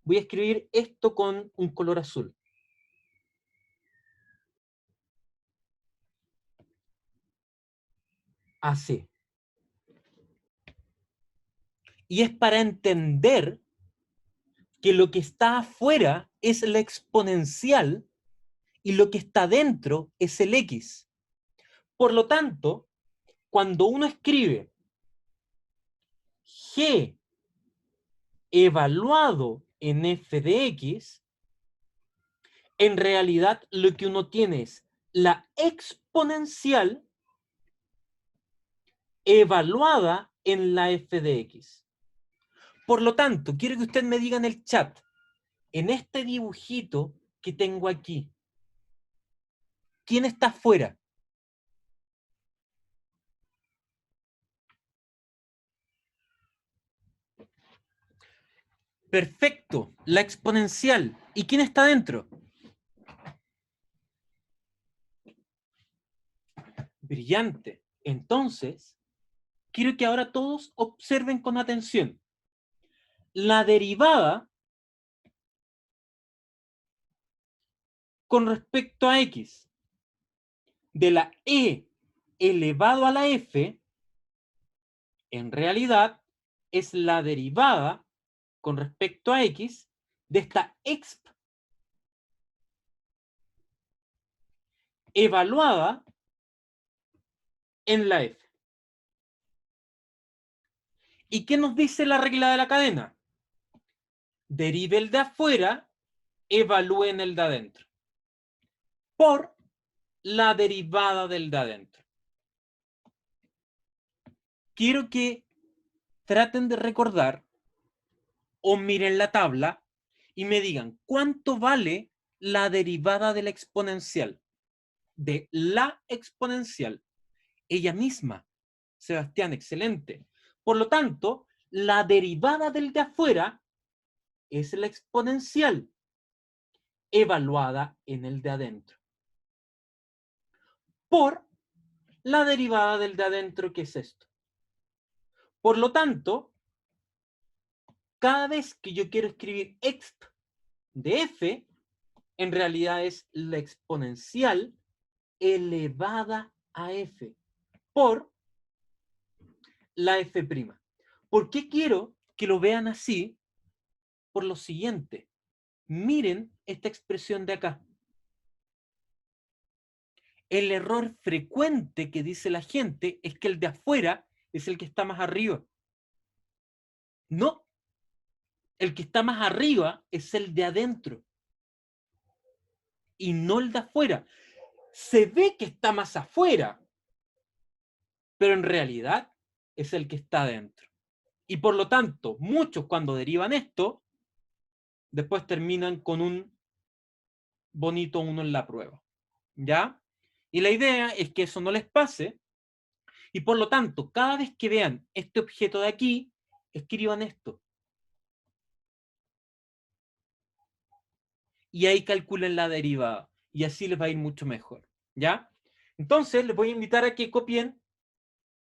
Voy a escribir esto con un color azul. AC. Y es para entender que lo que está afuera es la exponencial y lo que está dentro es el X. Por lo tanto, cuando uno escribe G evaluado en f de X, en realidad lo que uno tiene es la exponencial evaluada en la f de X. Por lo tanto, quiero que usted me diga en el chat, en este dibujito que tengo aquí, ¿quién está afuera? Perfecto, la exponencial. ¿Y quién está dentro? Brillante. Entonces, quiero que ahora todos observen con atención. La derivada con respecto a x de la e elevado a la f, en realidad, es la derivada con respecto a x de esta exp evaluada en la f. ¿Y qué nos dice la regla de la cadena? Derive el de afuera, evalúen el de adentro. Por la derivada del de adentro. Quiero que traten de recordar o miren la tabla y me digan cuánto vale la derivada de la exponencial. De la exponencial. Ella misma. Sebastián, excelente. Por lo tanto, la derivada del de afuera es la exponencial evaluada en el de adentro. Por la derivada del de adentro, que es esto. Por lo tanto, cada vez que yo quiero escribir exp de f, en realidad es la exponencial elevada a f por la f'. ¿Por qué quiero que lo vean así? Por lo siguiente. Miren esta expresión de acá. El error frecuente que dice la gente es que el de afuera es el que está más arriba. No. El que está más arriba es el de adentro. Y no el de afuera. Se ve que está más afuera, pero en realidad es el que está adentro. Y por lo tanto, muchos cuando derivan esto, después terminan con un bonito 1 en la prueba. ¿Ya? Y la idea es que eso no les pase, y por lo tanto, cada vez que vean este objeto de aquí, escriban esto. Y ahí calculen la derivada. Y así les va a ir mucho mejor. ¿Ya? Entonces, les voy a invitar a que copien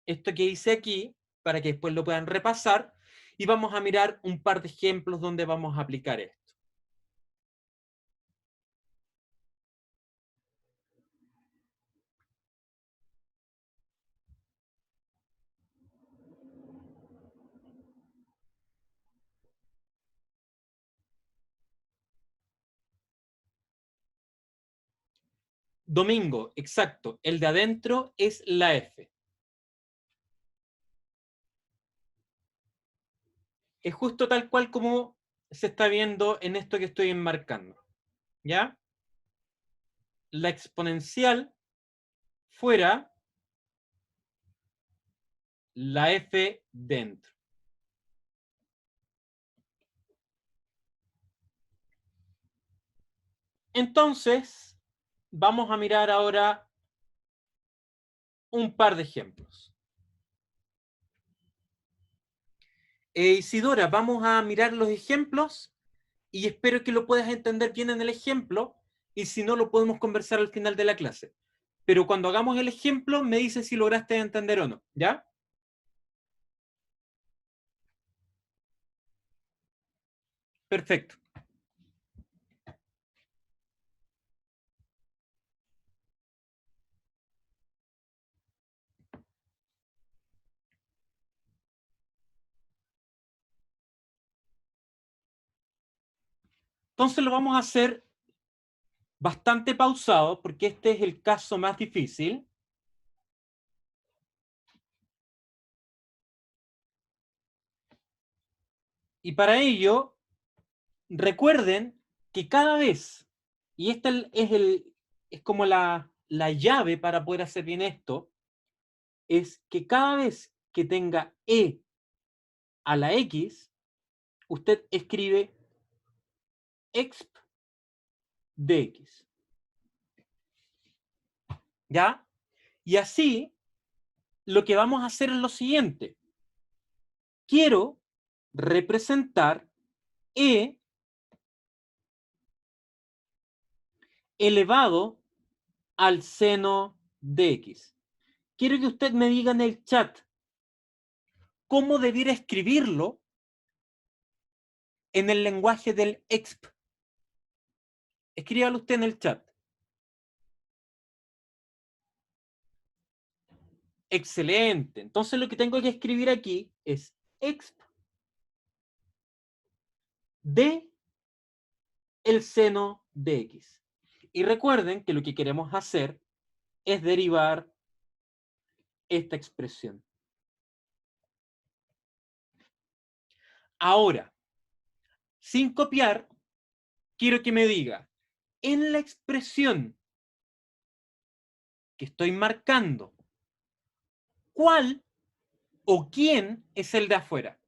esto que hice aquí, para que después lo puedan repasar, y vamos a mirar un par de ejemplos donde vamos a aplicar esto. Domingo, exacto. El de adentro es la F. Es justo tal cual como se está viendo en esto que estoy enmarcando. ¿Ya? La exponencial fuera la F dentro. Entonces, vamos a mirar ahora un par de ejemplos. Isidora, vamos a mirar los ejemplos y espero que lo puedas entender bien en el ejemplo, y si no, lo podemos conversar al final de la clase. Pero cuando hagamos el ejemplo, me dices si lograste entender o no, ¿ya? Perfecto. Entonces lo vamos a hacer bastante pausado, porque este es el caso más difícil. Y para ello, recuerden que cada vez, y esta es como la llave para poder hacer bien esto, es que cada vez que tenga e a la x, usted escribe exp de x. ¿Ya? Y así, lo que vamos a hacer es lo siguiente. Quiero representar e elevado al seno de x. quiero que usted me diga en el chat cómo debiera escribirlo en el lenguaje del exp. Escríbalo usted en el chat. Excelente. Entonces lo que tengo que escribir aquí es exp de el seno de x. Y recuerden que lo que queremos hacer es derivar esta expresión. Ahora, sin copiar, quiero que me diga, en la expresión que estoy marcando, ¿cuál o quién es el de afuera?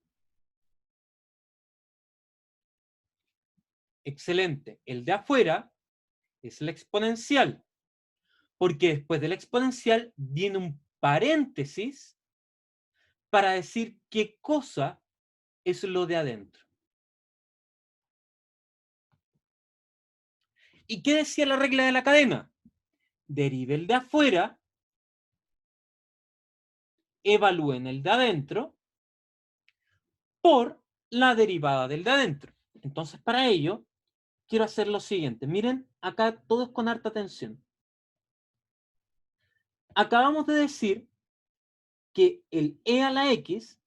Excelente. El de afuera es la exponencial, porque después de la exponencial viene un paréntesis para decir qué cosa es lo de adentro. ¿Y qué decía la regla de la cadena? Derive el de afuera, evalúen el de adentro por la derivada del de adentro. Entonces, para ello, quiero hacer lo siguiente. Miren, acá todos con harta atención. Acabamos de decir que el e a la x,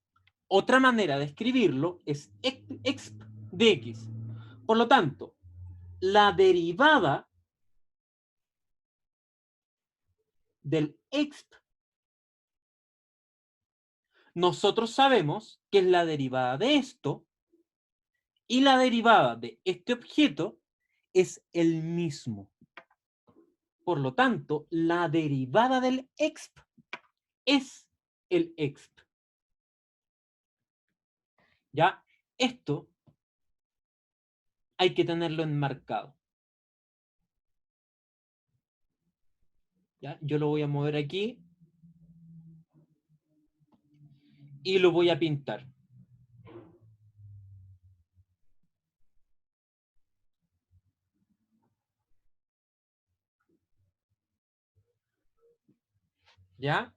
otra manera de escribirlo es exp de x. Por lo tanto, la derivada del exp, nosotros sabemos que es la derivada de esto, y la derivada de este objeto es el mismo. Por lo tanto, la derivada del exp es el exp. ¿Ya? Esto hay que tenerlo enmarcado. ¿Ya? Yo lo voy a mover aquí y lo voy a pintar. ¿Ya?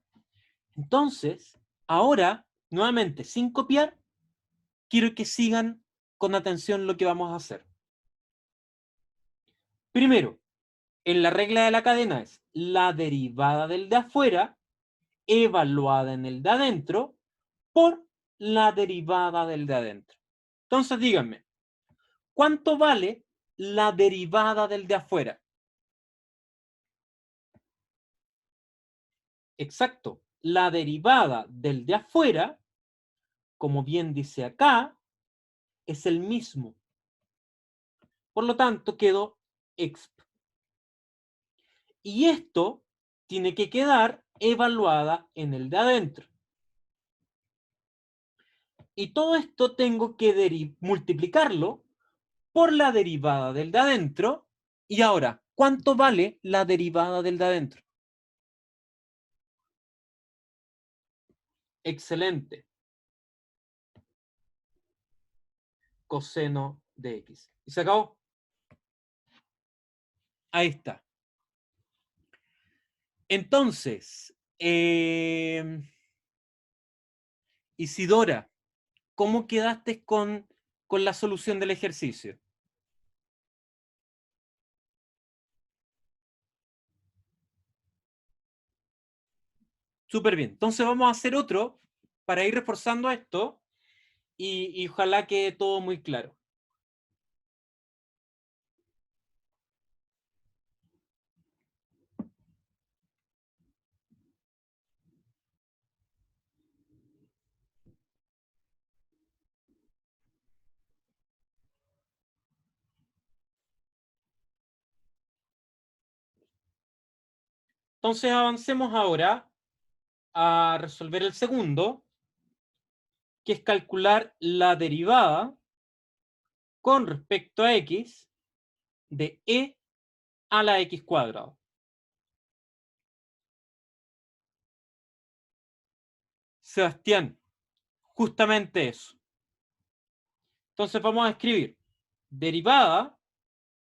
Entonces, ahora, nuevamente, sin copiar, quiero que sigan con atención lo que vamos a hacer. Primero, en la regla de la cadena es la derivada del de afuera evaluada en el de adentro por la derivada del de adentro. Entonces, díganme, ¿cuánto vale la derivada del de afuera? Exacto, la derivada del de afuera, como bien dice acá, es el mismo. Por lo tanto, quedó exp. Y esto tiene que quedar evaluada en el de adentro. Y todo esto tengo que multiplicarlo por la derivada del de adentro. Y ahora, ¿cuánto vale la derivada del de adentro? Excelente. Coseno de x. ¿Y se acabó? Ahí está. Entonces, Isidora, ¿cómo quedaste con la solución del ejercicio? Súper bien. Entonces vamos a hacer otro para ir reforzando esto y ojalá quede todo muy claro. Entonces avancemos ahora a resolver el segundo, que es calcular la derivada con respecto a x de e a la x cuadrado. Sebastián, justamente eso. Entonces vamos a escribir derivada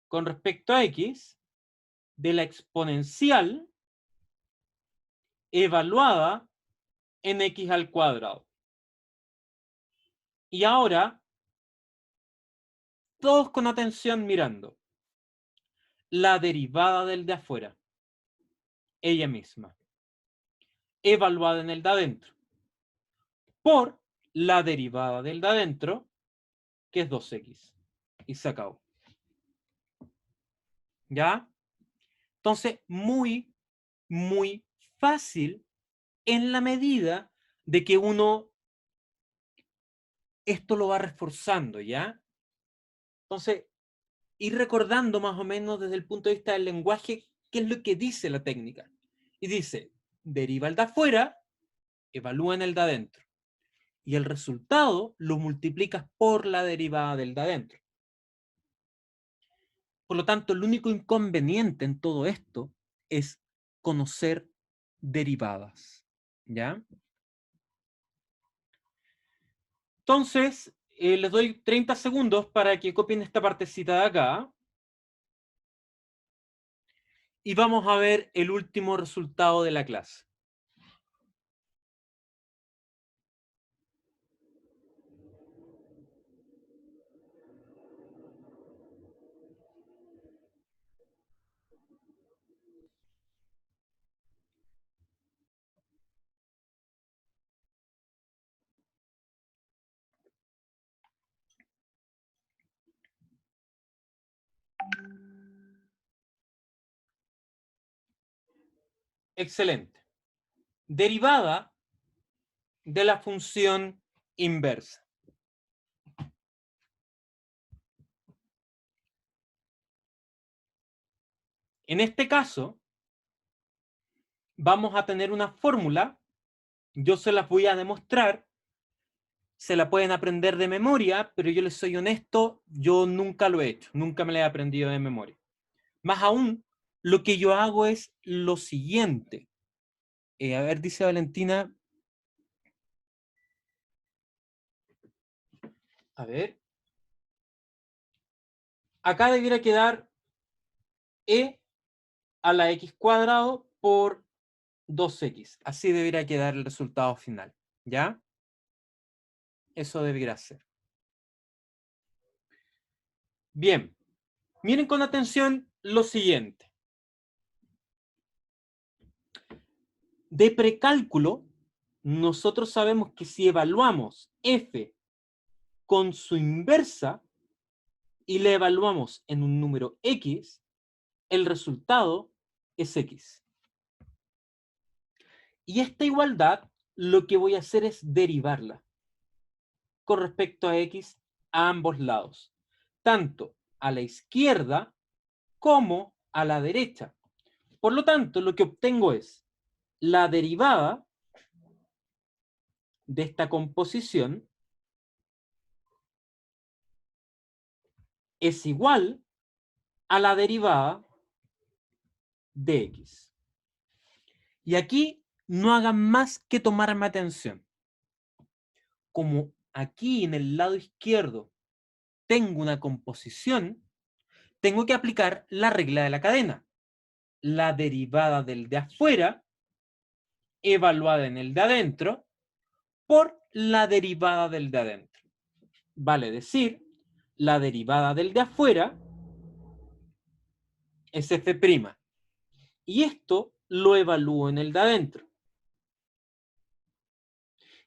con respecto a x de la exponencial evaluada en x al cuadrado. Y ahora, todos con atención mirando. La derivada del de afuera, ella misma, evaluada en el de adentro, por la derivada del de adentro, que es 2x. Y se acabó. ¿Ya? Entonces, muy, muy fácil en la medida de que uno esto lo va reforzando, ¿ya? Entonces, ir recordando más o menos desde el punto de vista del lenguaje qué es lo que dice la técnica. Y dice, deriva el de afuera, evalúa en el de adentro. Y el resultado lo multiplicas por la derivada del de adentro. Por lo tanto, el único inconveniente en todo esto es conocer derivadas, ¿ya? Entonces, les doy 30 segundos para que copien esta partecita de acá. Y vamos a ver el último resultado de la clase. Excelente. Derivada de la función inversa. En este caso, vamos a tener una fórmula. Yo se las voy a demostrar. Se la pueden aprender de memoria, pero yo les soy honesto, yo nunca lo he hecho. Nunca me la he aprendido de memoria. Más aún, lo que yo hago es lo siguiente. A ver, dice Valentina. A ver. Acá debiera quedar e a la x cuadrado por 2x. Así debería quedar el resultado final. ¿Ya? Eso debería ser. Bien. Miren con atención lo siguiente. De precálculo, nosotros sabemos que si evaluamos f con su inversa y le evaluamos en un número x, el resultado es x. Y esta igualdad, lo que voy a hacer es derivarla con respecto a x a ambos lados, tanto a la izquierda como a la derecha. Por lo tanto, lo que obtengo es la derivada de esta composición es igual a la derivada de x. Y aquí no hagan más que tomarme atención. Como aquí en el lado izquierdo tengo una composición, tengo que aplicar la regla de la cadena. La derivada del de afuera, evaluada en el de adentro, por la derivada del de adentro. Vale decir, la derivada del de afuera es f'. Y esto lo evalúo en el de adentro.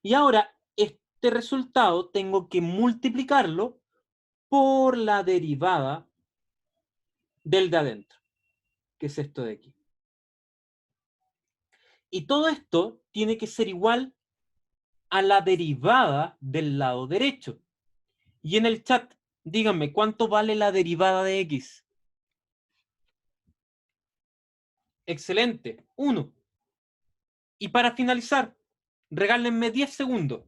Y ahora, este resultado tengo que multiplicarlo por la derivada del de adentro, que es esto de aquí. Y todo esto tiene que ser igual a la derivada del lado derecho. Y en el chat, díganme, ¿cuánto vale la derivada de x? Excelente, 1. Y para finalizar, regálenme 10 segundos.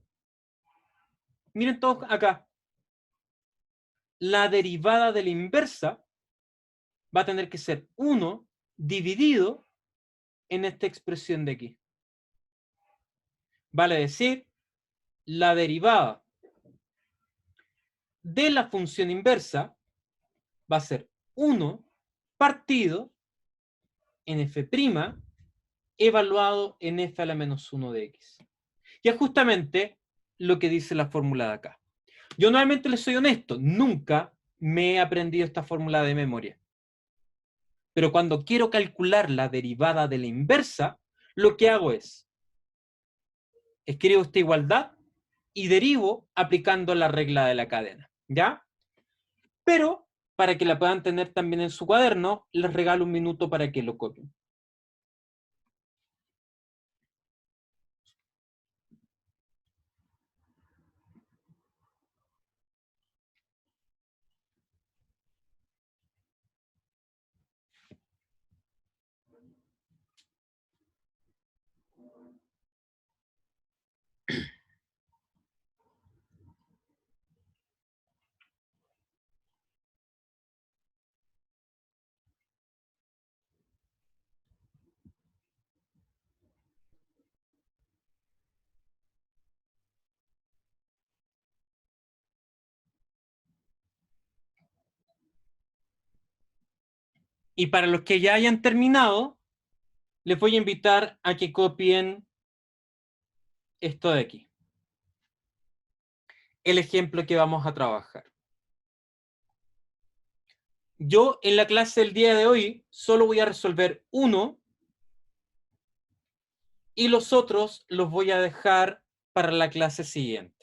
Miren todos acá. La derivada de la inversa va a tener que ser 1 dividido en esta expresión de aquí. Vale decir, la derivada de la función inversa va a ser 1 partido en f' evaluado en f a la menos 1 de x. Y es justamente lo que dice la fórmula de acá. Yo normalmente les soy honesto, nunca me he aprendido esta fórmula de memoria. Pero cuando quiero calcular la derivada de la inversa, lo que hago es, escribo esta igualdad y derivo aplicando la regla de la cadena, ¿ya? Pero, para que la puedan tener también en su cuaderno, les regalo un minuto para que lo copien. Y para los que ya hayan terminado, les voy a invitar a que copien esto de aquí. El ejemplo que vamos a trabajar. Yo en la clase del día de hoy solo voy a resolver uno y los otros los voy a dejar para la clase siguiente.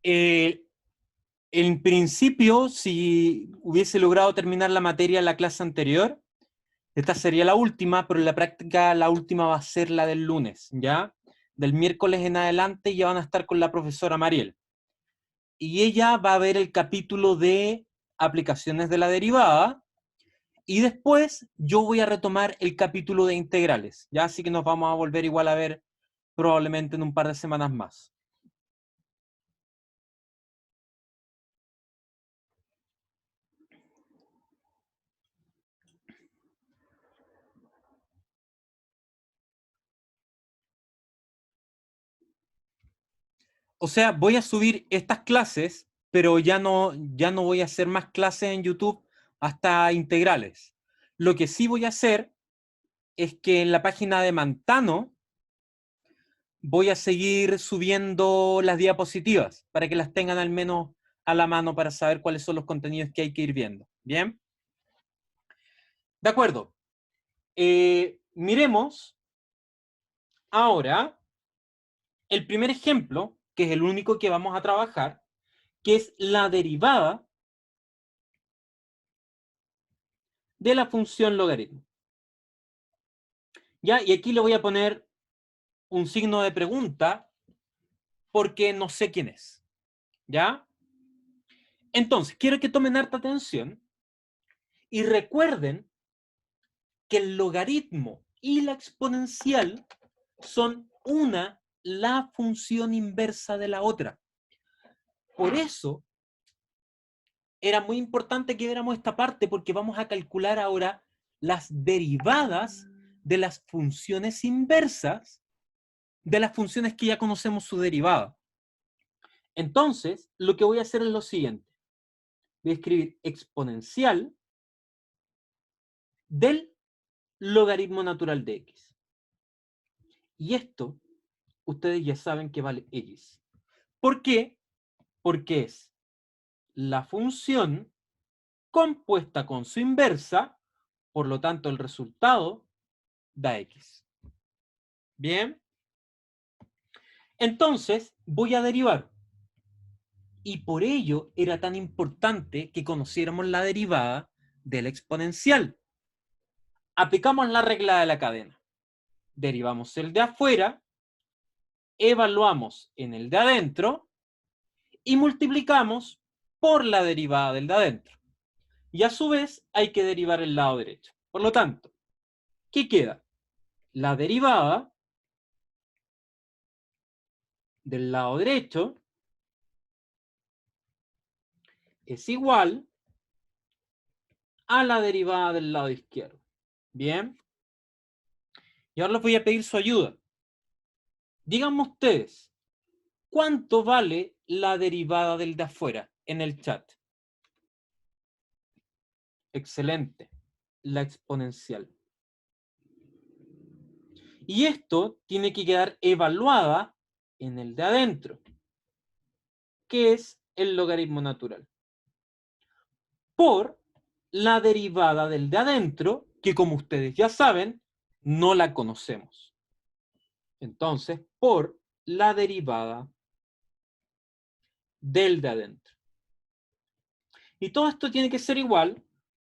En principio, si hubiese logrado terminar la materia en la clase anterior, esta sería la última, pero en la práctica la última va a ser la del lunes, ¿ya? Del miércoles en adelante ya van a estar con la profesora Mariel. Y ella va a ver el capítulo de aplicaciones de la derivada, y después yo voy a retomar el capítulo de integrales, ¿ya? Así que nos vamos a volver igual a ver probablemente en un par de semanas más. O sea, voy a subir estas clases, pero ya no voy a hacer más clases en YouTube hasta integrales. Lo que sí voy a hacer es que en la página de Mantano voy a seguir subiendo las diapositivas para que las tengan al menos a la mano para saber cuáles son los contenidos que hay que ir viendo. ¿Bien? De acuerdo. Miremos ahora el primer ejemplo, que es el único que vamos a trabajar, que es la derivada de la función logaritmo. ¿Ya? Y aquí le voy a poner un signo de pregunta porque no sé quién es. ¿Ya? Entonces, quiero que tomen harta atención y recuerden que el logaritmo y la exponencial son la función inversa de la otra. Por eso, era muy importante que viéramos esta parte porque vamos a calcular ahora las derivadas de las funciones inversas de las funciones que ya conocemos su derivada. Entonces, lo que voy a hacer es lo siguiente. Voy a escribir exponencial del logaritmo natural de x. Y esto, ustedes ya saben que vale x. ¿Por qué? Porque es la función compuesta con su inversa, por lo tanto el resultado da x. ¿Bien? Entonces, voy a derivar. Y por ello era tan importante que conociéramos la derivada del exponencial. Aplicamos la regla de la cadena. Derivamos el de afuera, evaluamos en el de adentro y multiplicamos por la derivada del de adentro. Y a su vez hay que derivar el lado derecho. Por lo tanto, ¿qué queda? La derivada del lado derecho es igual a la derivada del lado izquierdo. Bien. Y ahora les voy a pedir su ayuda. Díganme ustedes, ¿cuánto vale la derivada del de afuera en el chat? Excelente. La exponencial. Y esto tiene que quedar evaluada en el de adentro, que es el logaritmo natural, por la derivada del de adentro, que como ustedes ya saben, no la conocemos. Entonces, por la derivada del de adentro. Y todo esto tiene que ser igual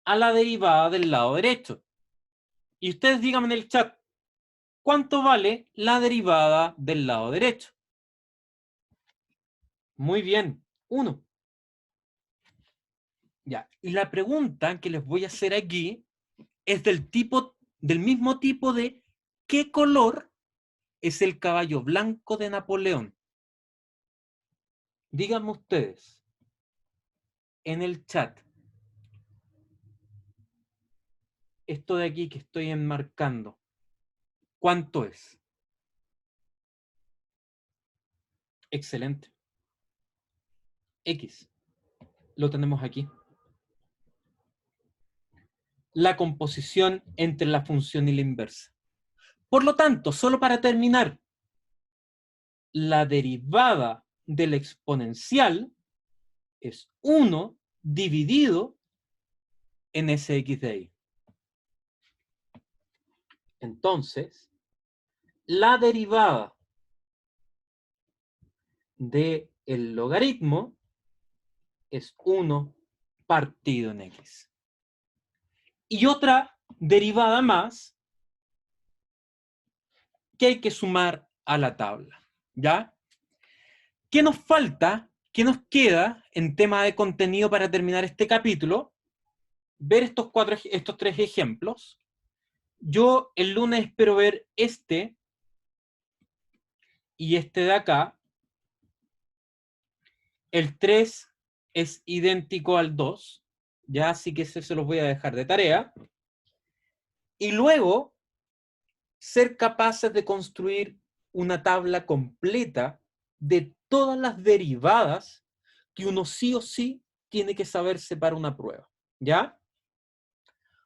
a la derivada del lado derecho. Y ustedes díganme en el chat, ¿cuánto vale la derivada del lado derecho? Muy bien, 1. Ya, y la pregunta que les voy a hacer aquí es del mismo tipo de ¿qué color es el caballo blanco de Napoleón? Díganme ustedes en el chat. Esto de aquí que estoy enmarcando, ¿cuánto es? Excelente. X. Lo tenemos aquí. La composición entre la función y la inversa. Por lo tanto, solo para terminar, la derivada de la exponencial es 1 dividido en Sx de ahí. Entonces, la derivada del logaritmo es 1 partido en x. Y otra derivada más que hay que sumar a la tabla, ¿ya? ¿Qué nos falta? ¿Qué nos queda en tema de contenido para terminar este capítulo? Ver estos 3 ejemplos. Yo el lunes espero ver este y este de acá. El 3 es idéntico al 2, ya, así que ese se los voy a dejar de tarea. Y luego, ser capaces de construir una tabla completa de todas las derivadas que uno sí o sí tiene que saberse para una prueba, ¿ya?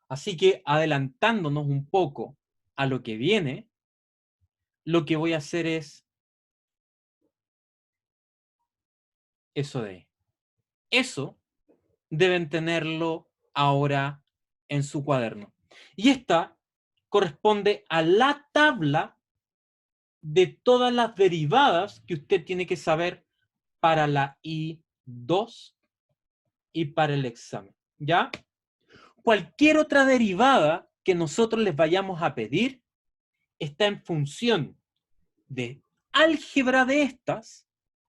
Así que, adelantándonos un poco a lo que viene, lo que voy a hacer es eso de ahí. Eso deben tenerlo ahora en su cuaderno. Y esta corresponde a la tabla de todas las derivadas que usted tiene que saber para la I2 y para el examen, ¿ya? Cualquier otra derivada que nosotros les vayamos a pedir está en función de álgebra de estas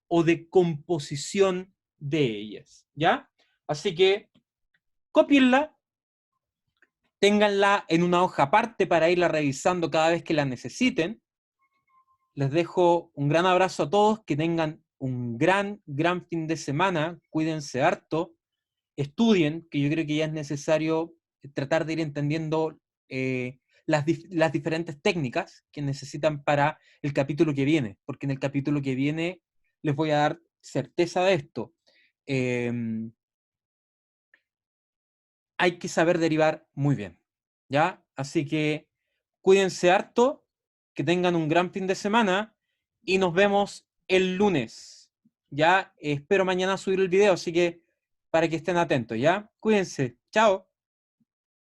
o de composición de ellas, ¿ya? Así que cópienla, ténganla en una hoja aparte para irla revisando cada vez que la necesiten. Les dejo un gran abrazo a todos, que tengan un gran fin de semana, cuídense harto, estudien, que yo creo que ya es necesario tratar de ir entendiendo las diferentes técnicas que necesitan para el capítulo que viene, porque en el capítulo que viene les voy a dar certeza de esto. Hay que saber derivar muy bien, ¿ya? Así que cuídense harto, que tengan un gran fin de semana y nos vemos el lunes, ¿ya? Espero mañana subir el video, así que para que estén atentos, ¿ya? Cuídense, chao.